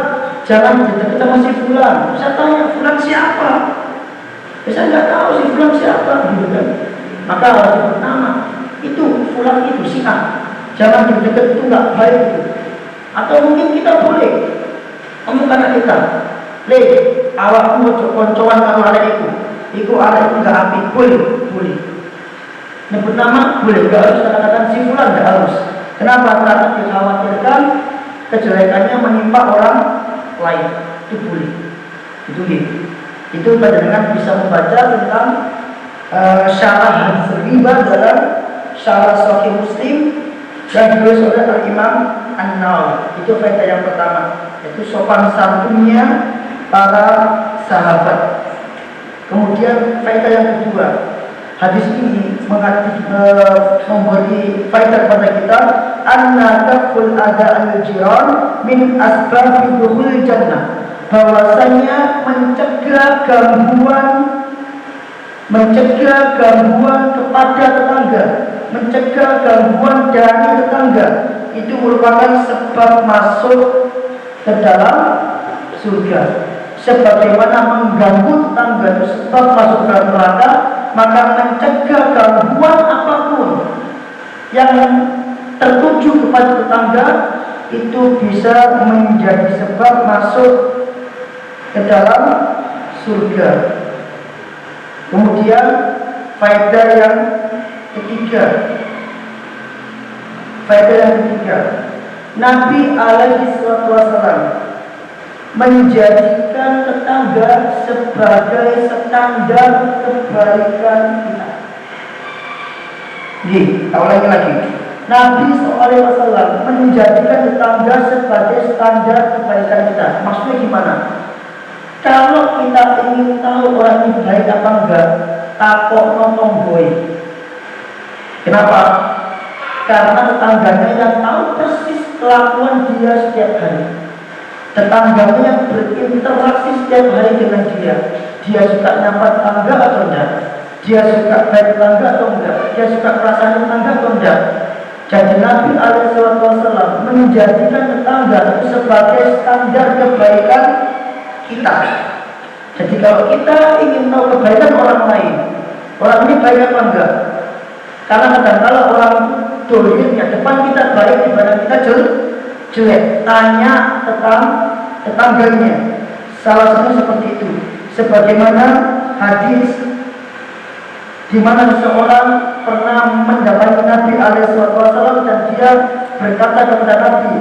jangan cedek sama si fulan. Saya tanya fulan siapa? Saya nggak tahu si fulan siapa, gitu kan? Maka harus sebut nama. Itu fulan itu si A. Jangan deket itu nggak baik itu. Atau mungkin kita boleh ngomong anak kita, le, awakmu ojo koncoan karo arek iku arek iku gak apik. Boleh. Nyebut nama boleh, gak harus katakan si fulan, gak harus. Kenapa? Karena dikhawatirkan kejelekannya menimpa orang lain. Itu boleh. Itu dengan bisa membaca tentang syarah hadis riba dalam syarah Sahih Muslim yang ditulis oleh Al-Imam An-Nawawi. Itu faedah yang pertama, yaitu sopan santunnya para sahabat. Kemudian faedah yang kedua, hadis ini memberi faedah kepada kita, anna taqul ada al-jiran min asbabi dukhul jannah, bahwasanya mencegah gangguan kepada tetangga, mencegah gangguan dari tetangga, itu merupakan sebab masuk ke dalam surga. Sebagaimana mengganggu tetangga itu sebab masuk ke neraka, maka mencegah gangguan apapun yang tertuju kepada tetangga itu bisa menjadi sebab masuk ke dalam surga. Kemudian faedah yang ketiga, Nabi alaihi wasallam menjadikan tetangga sebagai standar kebaikan kita. Ulangi lagi. Nabi SAW menjadikan tetangga sebagai standar kebaikan kita. Maksudnya gimana? Kalau kita ingin tahu orang ini baik apa enggak, takok nonton boy. Kenapa? Karena tetangganya yang tahu persis kelakuan dia setiap hari. Tetangganya yang berinteraksi setiap hari dengan dia. Dia suka nyapa tetangga atau enggak? Dia suka baik tetangga atau enggak? Dia suka perasaan tetangga atau enggak? Jadi Nabi SAW menjadikan tetangga itu sebagai standar kebaikan kita. Jadi kalau kita ingin tahu kebaikan orang lain, orang ini baik apa enggak? Karena kadang-kadang orang dohirnya depan kita baik, di badan kita jelek. Tanya tentang tetangganya. Salah satu seperti itu. Sebagaimana hadis di mana seseorang pernah mendatangi Nabi SAW dan dia berkata kepada Nabi,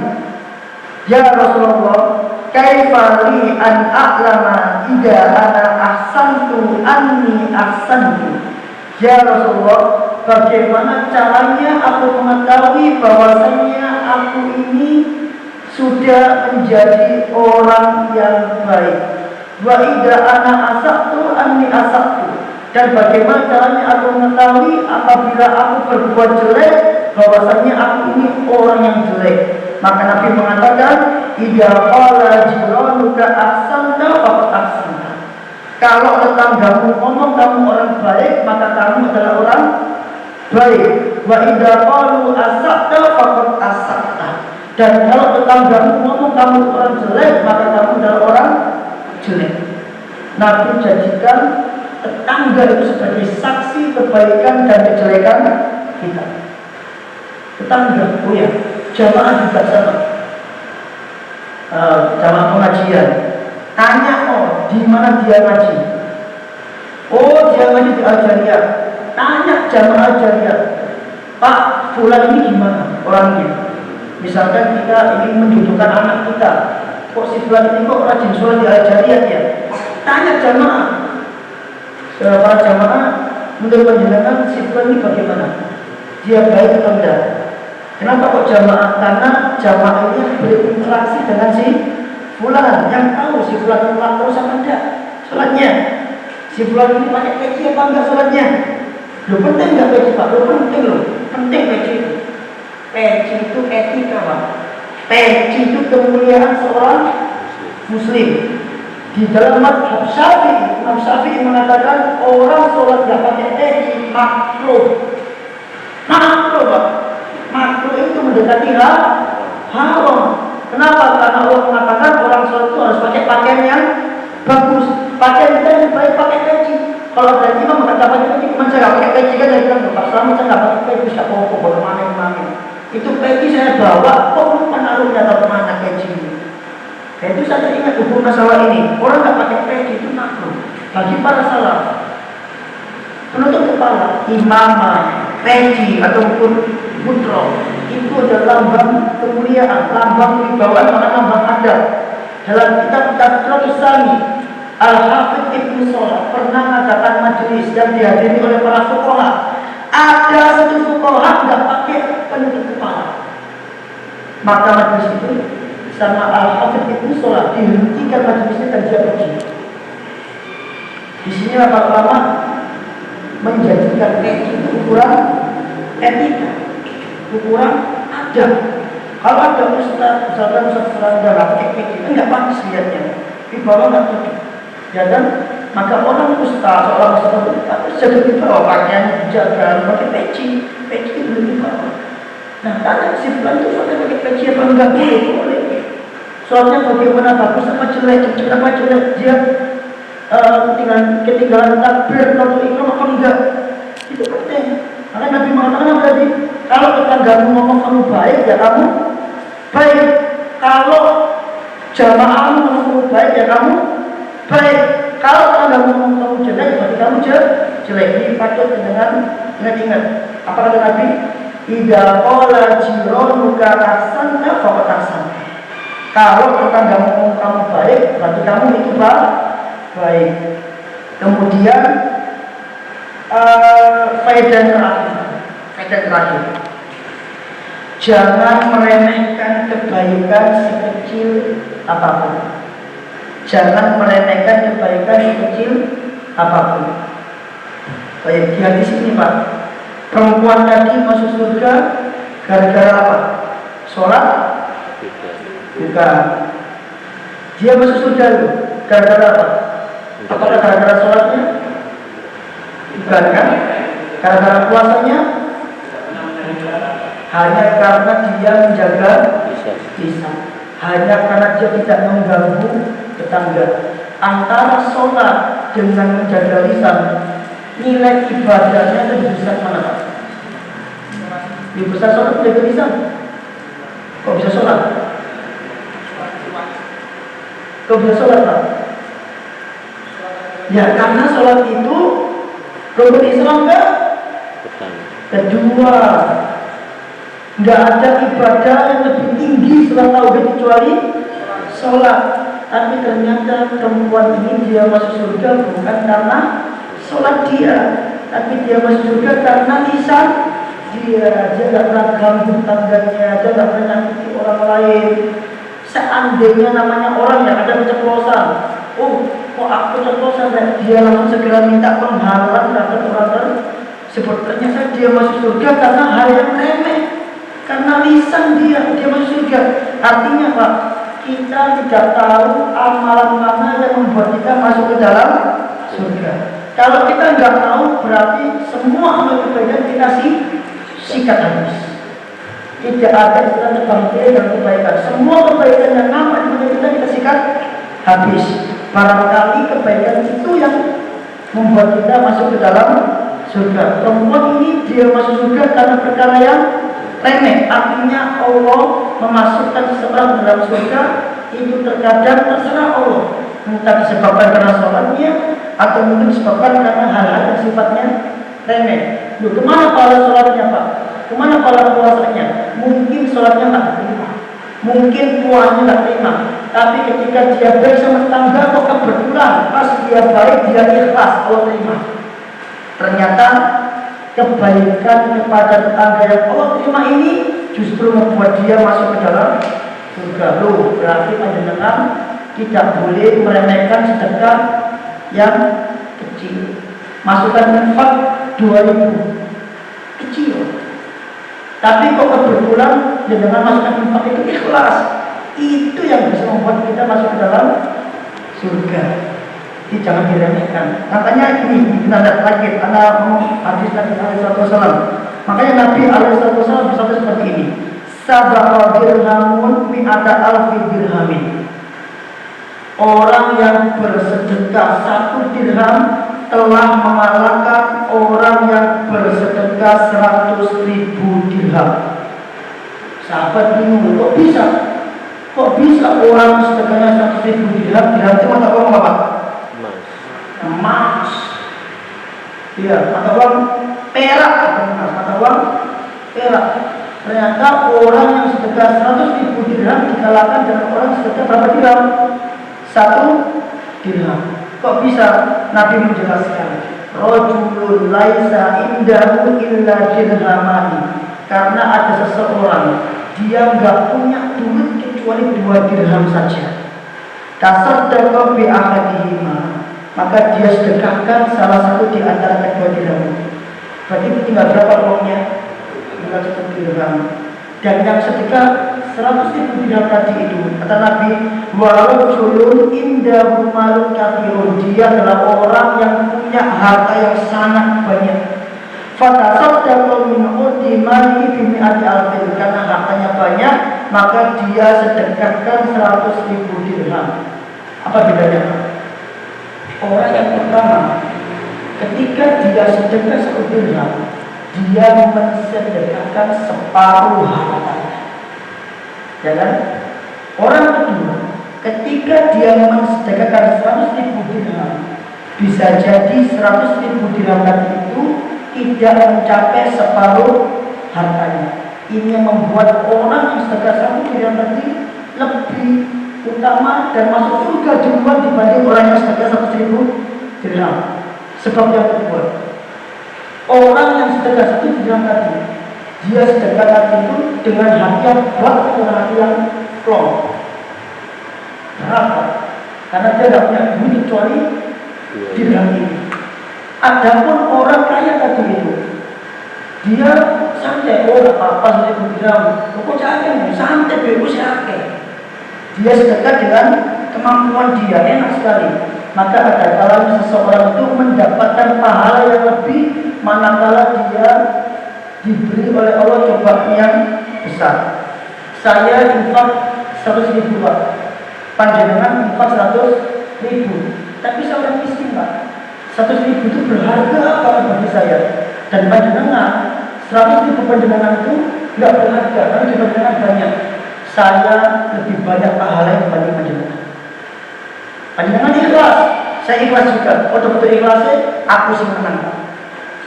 ya Rasulullah, kaifali an a'lama idza ana ahsantu anni ahsantu. Ya Rasulullah, bagaimana caranya aku mengetahui bahwasanya aku ini sudah menjadi orang yang baik? Wa idza ana asaqtu anni asaqtu. Dan bagaimana caranya aku mengetahui apabila aku berbuat jelek bahwasanya aku ini orang yang jelek? Maka Nabi mengatakan, idza qala jiranuka ahsanta faqad ahsanta. Kalau tetanggamu ngomong kamu orang baik, maka kamu adalah orang baik. Wa idza qalu asaqta faqad asaqta. Dan kalau tetanggamu ngomong kamu orang jelek, maka kamu adalah orang jelek. Nabi jadikan tetangga itu sebagai saksi kebaikan dan kejelekan kita. Tetangga, oh ya, jamaah juga sama. Jamaah pengajian, tanya di mana dia ngaji. Oh, dia ngaji di Al-Jariyah. Tanya jamaah Al-Jariyah, Pak, fulan ini gimana orangnya? Misalkan kita ingin mendudukan anak kita, kok si fulan ini kok rajin sholat di Al-Jariyah ya? Tanya jamaah. Para jamaah, menurut panjenengan si fulan ini bagaimana? Dia baik atau tidak? Kenapa kok jamaah? Karena jamaah ini berinteraksi dengan si fulan yang tahu si fulan itu terus apa enggak sholatnya. Si fulan ini pakai peci apa enggak sholatnya? Loh, penting enggak peci Pak? Loh, penting loh, penting peci itu. Peci itu etika Pak. Peci itu kemuliaan seorang muslim. Di dalam mazhab Syafi'i, Imam Syafi'i mengatakan orang sholat enggak pakai peci makruh. Makruh Pak. Makruh itu mendekati haram. Kenapa? Karena Allah mengatakan orang sholat itu harus pakai pakaian yang bagus. Pakaian kita yang baik pakai peci. Kalau ada imam nggak pakai peci, cuma saya nggak pakai peci kan saya bilang, Pak Selamat saya nggak pakai peci, saya mau kemana. Itu peci saya bawa, kok lupa naruhnya atau kemana peci ini? Itu saya ingat hukum masalah ini. Orang nggak pakai peci itu makruh. Bagi para salaf, penutup kepala, imamah, peci ataupun putro itu adalah lambang kemuliaan, lambang kewibawaan, bahkan lambang adat. Dalam kitab Tazkiratus Sami, Al-Hafidz Ibnu Shalah pernah mengadakan majelis yang dihadiri oleh para fuqaha. Ada satu fuqaha nggak pakai penutup kepala, maka majelis itu sama Al-Hafidz Ibnu Shalah dihentikan majelisnya dan dia pergi. Di sini para ulama menjadikan itu ukuran etika, ukuran adab. Kalau ada ustaz, misalkan ustaz nggak pakai peci, enggak pantas lihatnya, di bawah nggak cocok, ya kan? Maka orang ustaz, seorang ustaz itu harus jaga di bawah, pakaian dijaga, pakai peci itu belum di bawah. Nah, karena si fulan itu pakai peci apa enggak boleh. Soalnya bagaimana bagus apa jelek, dia ketinggalan takbir atau ikram apa enggak, itu penting. Maka Nabi mengatakan tadi, kalau tetanggamu ngomong kamu baik, ya kamu baik. Kalau jamaahmu ngomong kamu baik, ya kamu baik. Kalau tetanggamu ngomong kamu jelek, berarti kamu jelek. Ini patut dengan ingat-ingat. Apa kata Nabi? Idza qala jiranuka ahsanta faqad ahsanta. Kalau tetanggamu ngomong kamu baik, berarti kamu itu baik. Kemudian faedah terakhir, jangan meremehkan kebaikan sekecil apapun. Jangan meremehkan kebaikan sekecil apapun. Baik, di hadis ini Pak, perempuan tadi masuk surga gara-gara apa? Sholat? Bukan. Dia masuk surga itu gara-gara apa? Apakah gara-gara sholatnya? Bukan kan? Gara-gara puasanya? Hanya karena dia menjaga lisan. Hanya karena dia tidak mengganggu tetangga. Antara sholat dengan menjaga lisan, nilai ibadahnya lebih besar mana Pak? Lebih besar sholat menjaga lisan? Kok bisa sholat? Kok bisa sholat Pak? Ya karena sholat itu rukun Islam kan? Kedua, nggak ada ibadah yang lebih tinggi setelah tauhid kecuali sholat, tapi ternyata perempuan ini dia masuk surga bukan karena sholat dia, tapi dia masuk surga karena lisan dia tidak pernah ganggu tangganya, dia tidak pernah nyakiti orang lain. Seandainya namanya orang yang ada keceplosan, oh kok aku keceplosan, dia langsung segera minta penghalang terhadap orang tersebut. Ternyata dia masuk surga karena hal yang remeh, karena lisan dia masuk surga. Artinya Pak, kita tidak tahu amalan mana yang membuat kita masuk ke dalam surga. Kalau kita nggak tahu, berarti semua amal kebaikan kita sikat habis. Tidak ada istilah tebang pilih dan kebaikan. Semua kebaikan yang nampak di dunia kita sikat habis. Barangkali kebaikan itu yang membuat kita masuk ke dalam surga. Perempuan ini dia masuk surga karena perkara yang remeh. Artinya Allah memasukkan seseorang ke dalam surga itu terkadang terserah Allah. Entah disebabkan karena sholatnya atau mungkin disebabkan karena hal-hal yang sifatnya remeh. Loh, kemana pahala sholatnya Pak? Kemana pahala puasanya? Mungkin sholatnya tak terima, mungkin puasanya tak terima, tapi ketika dia baik sama tetangga, kok kebetulan pas dia baik, dia ikhlas, Allah terima. Ternyata kebaikan kepada tetangga yang Allah terima ini justru membuat dia masuk ke dalam surga. Loh, berarti panjenengan tidak boleh meremehkan sedekah yang kecil. Masukkan infak 2.000 kecil, tapi kok kebetulan dengan masukkan infak itu ikhlas, itu yang bisa membuat kita masuk ke dalam surga. Jadi jangan diremehkan. Makanya ini benar lagi ada hadis Nabi SAW. Makanya Nabi SAW bersabda seperti ini: sabaqa dirhamun mi'ata alfi dirhamin. Orang yang bersedekah 1 dirham telah mengalahkan orang yang bersedekah 100.000 dirham. Sahabat bingung, kok bisa? Kok bisa orang sedekahnya 100.000 dirham? Dirham itu mata uang apa? Emas. Iya, mata uang perak, mata uang perak. Ternyata orang yang sedekah 100.000 dirham dikalahkan dengan orang sedekah berapa dirham? 1 dirham. Kok bisa? Nabi menjelaskan, rajulun laisa indahu illa dirhamani. Karena ada seseorang dia nggak punya duit kecuali 2 dirham saja. Tasaddaqa bi ahadihima, maka dia sedekahkan salah satu di antara kedua dirham. Berarti tinggal berapa uangnya? Tinggal 1 dirham. Dan yang sedekah 100.000 dirham tadi itu, kata Nabi, warajulun indahu malun katsirun, dia adalah orang yang punya harta yang sangat banyak. Fatasaddaqa min udimani bi mi'ati alfin, karena hartanya banyak, maka dia sedekahkan 100.000 dirham. Apa bedanya? Orang yang pertama, ketika dia sedekah 1 dirham, dia mensedekahkan separuh hartanya, ya kan? Orang kedua, ketika dia mensedekahkan 100.000 dirham, bisa jadi 100.000 dirham tadi itu tidak mencapai separuh hartanya. Ini yang membuat orang yang sedekah 1 dirham tadi lebih utama dan masuk surga duluan dibanding orang yang sedekah 100.000 dirham. Sebab yang kedua, orang yang sedekah 1 dirham tadi, dia sedekah tadi itu dengan hati yang berat, dengan hati yang plong. Kenapa? Karena dia tidak punya duit kecuali dirham ini. Adapun orang kaya tadi itu, dia santai, oh tidak apa-apa 1.000 dirham, kok jangan santai, bebas santai. Dia sedekah dengan kemampuan dia, enak sekali. Maka ada kalanya seseorang itu mendapatkan pahala yang lebih manakala dia diberi oleh Allah cobaan yang besar. Saya infak 100.000 Pak, panjenengan infak 100.000, tapi saya orang miskin Pak. 100.000 itu berharga apa bagi saya? Dan panjenengan 100.000 panjenengan itu tidak berharga, karena panjenengan banyak. Saya lebih banyak pahala dibanding panjenengan. Panjenengan ikhlas, saya ikhlas juga. Betul-betul ikhlasnya, aku senang Pak.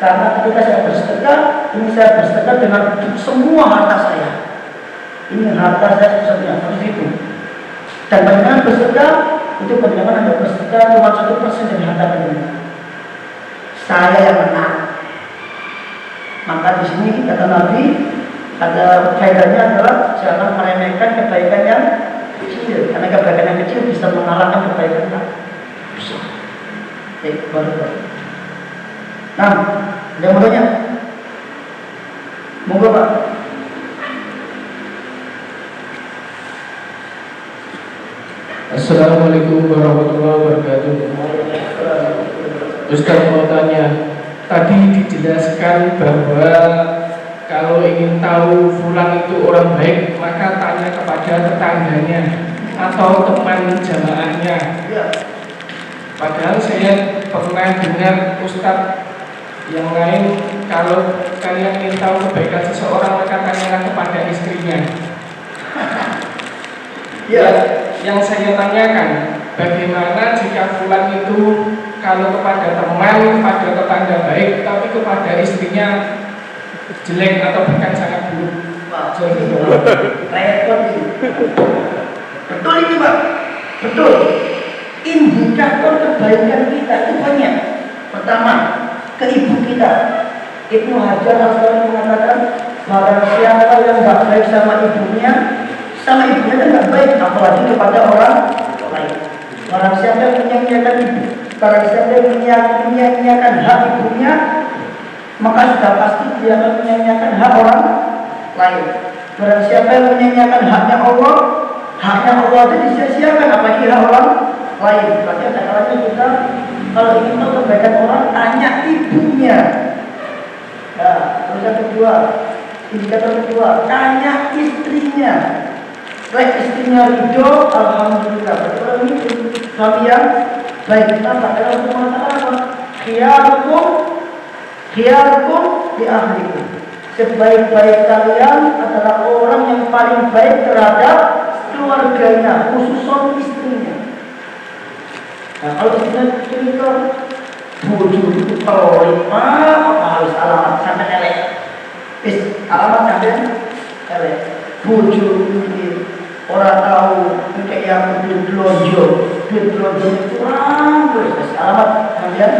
Karena ketika saya bersedekah, ini saya bersedekah dengan semua harta saya. Ini harta saya satu-satunya, 100.000. Dan panjenengan bersedekah itu panjenengan ada bersedekah cuma 1% dari harta panjenengan. Saya yang menang. Maka di sini kata Nabi ada faedahnya adalah jangan meremehkan kebaikan yang kecil, karena kebaikan yang kecil bisa mengalahkan kebaikan yang besar. Baru. Nah, ada yang mau tanya? Monggo Pak. Assalamualaikum warahmatullahi wabarakatuh. Ustaz mau tanya, tadi dijelaskan bahwa kalau ingin tahu fulan itu orang baik, maka tanya kepada tetangganya atau teman jamaahnya. Padahal saya pernah dengar Ustaz yang lain, kalau kalian ingin tahu kebaikan seseorang, maka tanyalah kepada istrinya. Yang saya tanyakan, bagaimana jika fulan itu kalau kepada teman, kepada tetangga baik, tapi kepada istrinya jelek atau bahkan sangat buruk? Repot ini. Betul ini Pak, betul. Indikator kebaikan kita itu banyak. Pertama, ke ibu kita. Ibnu Hajar Al-Asqalani mengatakan, barang siapa yang nggak baik sama ibunya kan nggak baik, apalagi kepada orang lain. Barang siapa yang menyia-nyiakan ibu, barang siapa yang menyia-nyiakan hak ibunya, maka sudah pasti dia akan menyia-nyiakan hak orang lain. Barang siapa yang menyia-nyiakan haknya Allah itu disia-siakan, apalagi hak orang lain. Berarti ada kalanya kita kalau ingin tahu kebaikan orang, tanya ibunya. Nah, terus yang kedua, indikator kedua, tanya istrinya. Istrinya ridho, alhamdulillah. Berarti orang ini suami yang baik. Kenapa? Karena untuk mengatakan apa? Khiyarukum di ahlikum. Sebaik-baik kalian adalah orang yang paling baik terhadap keluarganya, khususnya istrinya. Nah, kalau istrinya cerita bojo itu kalau apa harus alamat sampai elek. Alamat sampai elek. Bojo ini orang tahu kayak yang duit belanja itu kurang, alamat kemudian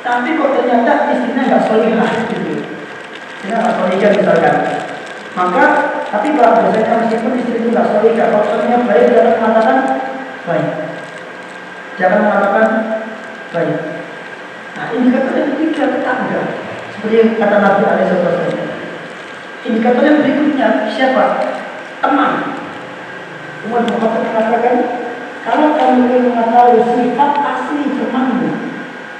tapi kok ternyata istrinya nggak solihah gitu, istrinya nggak solihah misalkan, maka tapi kalau biasanya meskipun istri itu nggak solihah, kalau suaminya baik jangan mengatakan baik. Nah, indikator yang ketiga tetangga, seperti yang kata Nabi SAW. Indikator yang berikutnya siapa? Teman. Umar bin Khattab mengatakan, kalau kamu ingin mengetahui sifat asli temanmu,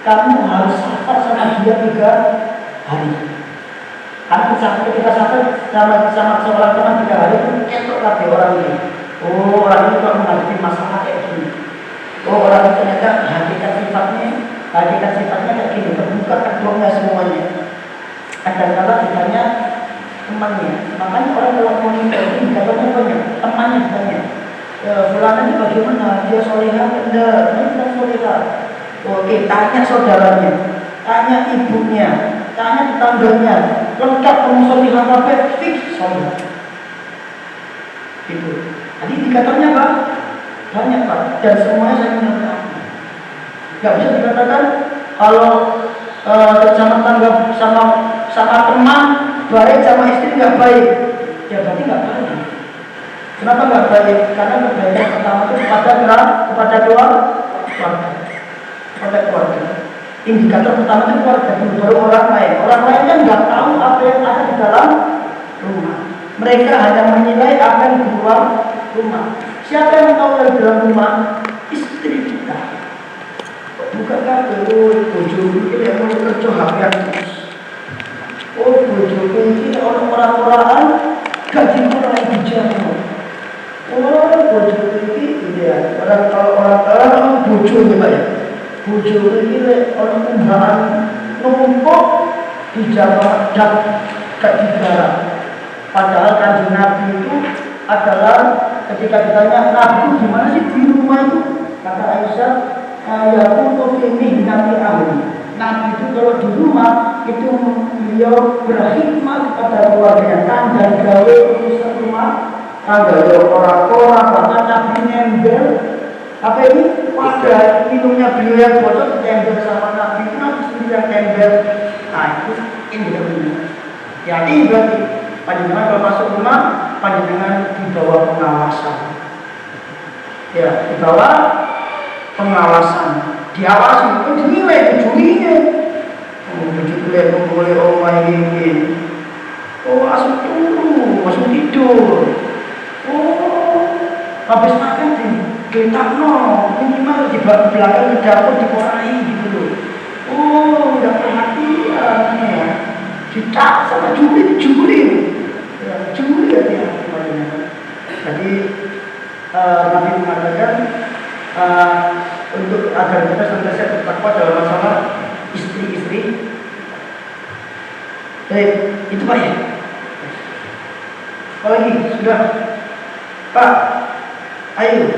kamu harus safar sama dia 3 hari. Karena sampai kita safar sama seorang teman 3 hari, ketok lagi orang ini. Oh, orang ini kok menghadapi masalah kayak gini. Oh, orang itu ternyata hakikat sifatnya kayak gini. Terbuka kedoknya semuanya. Kadang-kadang ditanya temannya, makanya orang kalau mau nikah ini indikatornya banyak, temannya banyak. Fulan ini bagaimana? Dia solehah? Enggak, dia solehah. Oke, tanya saudaranya, tanya ibunya, tanya tetangganya, lengkap kamu solehah kabeh, fix solehah. Gitu. Jadi indikatornya apa? Banyak Pak, dan semuanya saya mengenal. Gak bisa dikatakan kalau sama tetangga sama teman baik, sama istri nggak baik, ya berarti nggak baik. Kenapa nggak baik? Karena kebaikan pertama itu kepada keluarga. Indikator pertama itu keluarga, baru orang lain. Orang lain kan nggak tahu apa yang ada di dalam rumah. Mereka hanya menilai apa yang di luar rumah. Siapa yang tahu yang di dalam rumah? Istri kita. Bukan kabel, bojo ini yang mau kerja HP terus. Oh, bojo ini orang-orang gak dimulai bicara. Oh, bojo ini ya. Orang bojo ini Pak ya. Bojo ini orang kumbahan numpuk di Jawa dan gak digarap. Padahal Kanjeng Nabi itu adalah ketika ditanya Nabi gimana sih di rumah itu, kata Aisyah, ya untuk ini nanti ahli. Nabi itu kalau di rumah itu beliau berkhidmat kepada keluarganya, kan dan gawe urusan rumah ada orang-orang bahkan Nabi nembel apa ini wadah minumnya beliau yang bocor ditembel sama Nabi itu Nabi sendiri yang tembel. Nah itu ini tidak benar. Ya ini berarti panjenengan kalau masuk rumah panjenengan di bawah pengawasan. Ya di bawah pengawasan, diawasi itu dinilai tujuannya. Tujuannya boleh orang ini. Oh langsung turu, langsung tidur. Oh habis makan kita minimal di belakang ke dapur dikorai gitu loh. Oh udah perhatian ya. Kita sama juli ya, juli ya dia. Jadi Nabi mengatakan untuk agar kita senantiasa bertakwa dalam masalah istri-istri. Baik, itu Pak ya. Apa lagi? Sudah Pak, ayo.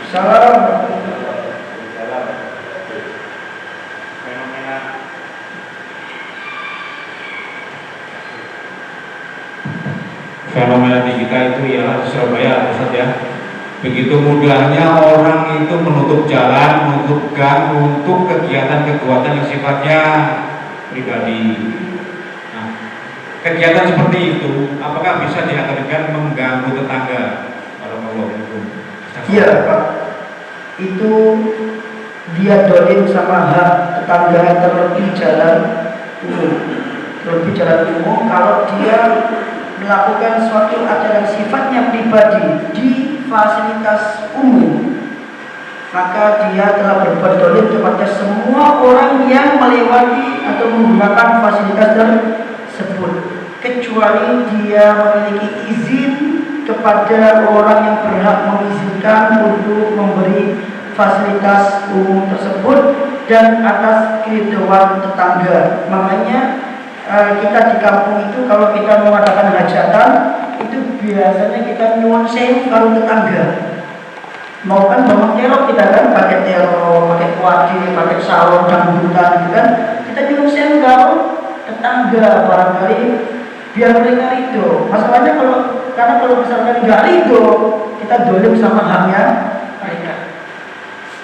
Salam. Fenomena di kita itu ialah di Surabaya, Ustaz ya. Begitu mudahnya orang itu menutup jalan, menutup gang untuk kegiatan-kegiatan yang sifatnya pribadi. Nah, kegiatan seperti itu, apakah bisa dikatakan mengganggu tetangga? Kalau iya Pak, itu dia dolim sama hak tetangga terlebih jalan umum. Kalau dia melakukan suatu acara sifatnya pribadi di fasilitas umum, maka dia telah berbuat dolim kepada semua orang yang melewati atau menggunakan fasilitas tersebut, kecuali dia memiliki izin kepada orang yang berhak mengizinkan untuk memberi fasilitas umum tersebut dan atas keridhaan tetangga. Makanya kita di kampung itu kalau kita mengadakan hajatan itu biasanya kita nyuwun sewu kalau tetangga. Mau kan bangun teror kita kan pakai teror, pakai kuadi, pakai salon, dangdutan gitu kan. Kita nyuwun sewu kalau tetangga barangkali biar mereka ridho. Masalahnya karena kalau misalkan nggak ridho, kita dolim sama haknya mereka.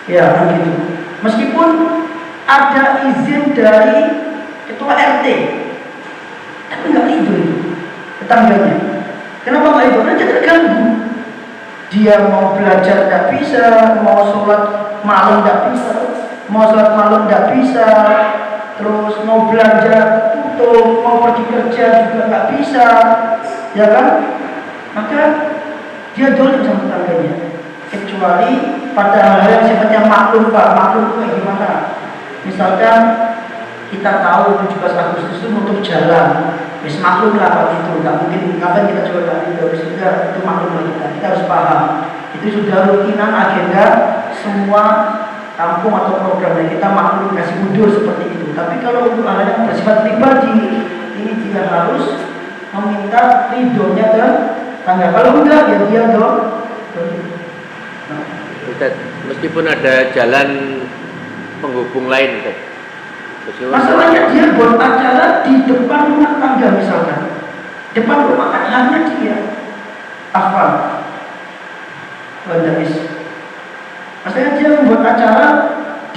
Ya kan gitu. Meskipun ada izin dari ketua RT, tapi nggak ridho itu tetangganya. Kenapa nggak ridho? Karena dia terganggu. Dia mau belajar nggak bisa, mau sholat malam nggak bisa, terus mau belanja tutup, mau pergi kerja juga nggak bisa, ya kan? Maka dia dolim sama tetangganya. Kecuali pada hal-hal yang sifatnya maklum Pak. Maklum itu kayak gimana? Misalkan kita tahu 17 Agustus itu nutup jalan, wis maklum lah Pak itu, nggak mungkin ngapain kita coba dari itu maklum lah kita harus paham. Itu sudah rutinan agenda semua kampung atau programnya, kita maklum kasih mundur seperti itu. Tapi kalau untuk hal yang bersifat pribadi, ini dia harus meminta ridhonya dan tangga. Kalau enggak ya dia dong. Meskipun ada jalan penghubung lain, masalahnya dia buat acara di depan rumah tangga misalkan, depan rumah kan hanya dia, apa? Maksudnya dia membuat acara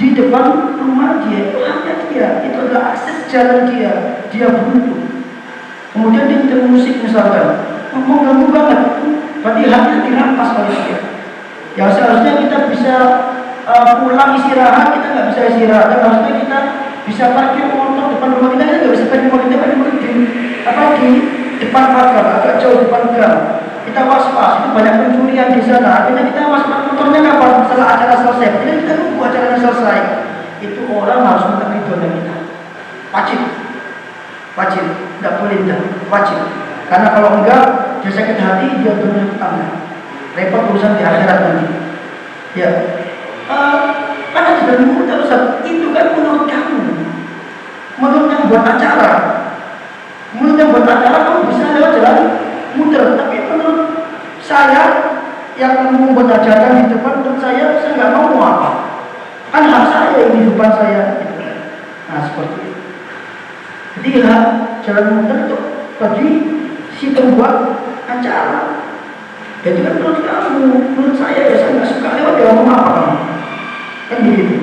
di depan rumah dia, itu hanya dia, itu adalah akses jalan dia buntu. Kemudian dia nyetel musik misalkan, mau ganggu banget, berarti haknya dirampas oleh dia. Ya seharusnya kita bisa pulang istirahat, kita nggak bisa istirahat. Dan harusnya kita bisa parkir motor depan rumah kita nggak bisa parkir motor di depan pagar, agak jauh depan gang. Kita was-was, itu banyak pencurian di sana. Akhirnya kita was-was motornya kapan? Setelah acara selesai. Jadi kita tunggu acaranya selesai. Itu orang harus minta ridhonya kita. Wajib, nggak boleh tidak, wajib. Karena kalau enggak, dia sakit hati, dia dolim tetangga. Repot urusan di akhirat nanti. Ya, karena di dalam urusan itu kan menurut kamu, menurut yang buat acara, kamu bisa lewat jalan muter. Tapi menurut saya yang membuat acara di depan, menurut saya nggak mau apa. Kan hak saya ini depan saya. Nah seperti itu. Jadi jalan muter itu bagi si kita buat acara. Jadi kan menurut kamu, menurut saya ya saya nggak suka lewat dia ngomong apa kamu, kan begitu.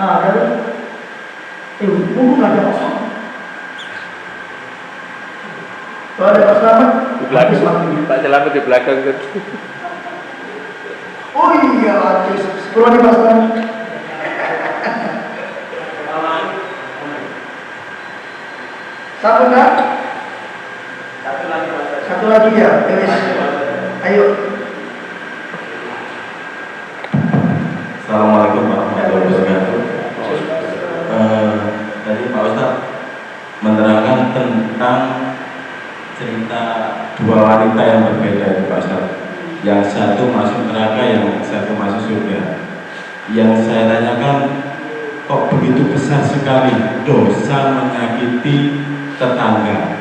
Nah, dari nggak ada masalah. Kalau ada Pak Selamat, Di belakang, waktunya. Pak Selamat di belakang kan. Oh iya, sepuluh nih Pak Selamat. Satu kan? Satu lagi ya, Denis. Ayo. Assalamualaikum warahmatullahi wabarakatuh. Tadi Pak Ustadz menerangkan tentang cerita dua wanita yang berbeda itu Pak Ustadz. Yang satu masuk neraka, yang satu masuk surga. Yang saya tanyakan, kok begitu besar sekali dosa menyakiti tetangga?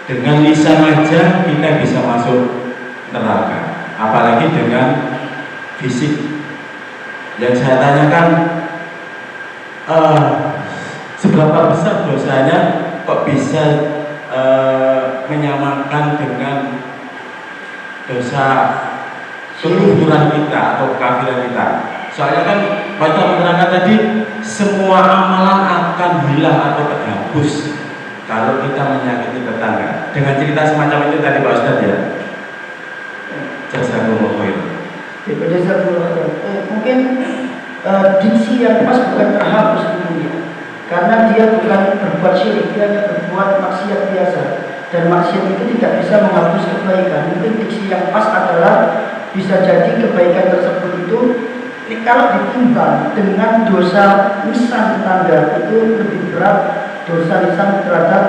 Dengan lisan aja kita bisa masuk neraka, apalagi dengan fisik. Yang saya tanyakan, seberapa besar dosanya kok bisa menyamakan dengan dosa kekufuran kita atau kekafiran kita? Soalnya kan baca menerangkan tadi, semua amalan akan hilang atau terhapus kalau kita menyakiti tetangga. Dengan cerita semacam itu tadi Pak Ustadz ya. Jazakumullah khair. Mungkin diksi yang pas bukan terhapus dunia, karena dia bukan berbuat syirik, dia hanya berbuat maksiat biasa, dan maksiat itu tidak bisa menghapus kebaikan. Mungkin diksi yang pas adalah bisa jadi kebaikan tersebut itu kalau ditimbang dengan dosa lisan tetangga itu lebih berat dosa lisan terhadap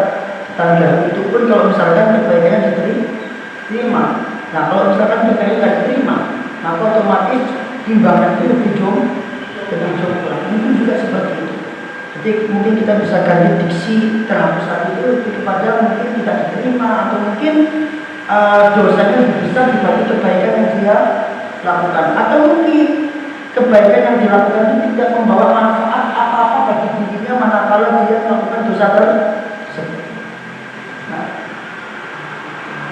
tetangga. Itu pun kalau misalkan kebaikannya diterima. Nah kalau misalkan kebaikannya tidak diterima, maka otomatis timbangan itu lebih jauh. Mungkin juga seperti itu. Jadi mungkin kita bisa ganti diksi terhapus tadi itu kepada mungkin tidak diterima, atau mungkin dosanya lebih besar dibanding kebaikan yang dia lakukan, atau mungkin kebaikan yang dilakukan itu tidak membawa manfaat apa-apa bagi dirinya manakala dia melakukan dosa tersebut. Nah,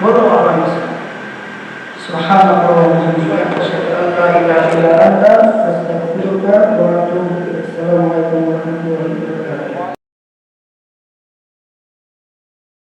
wallahu a'lam. Subhanallah wa bihamdihi, asyhadu an la ilaha illa anta, astaghfiruka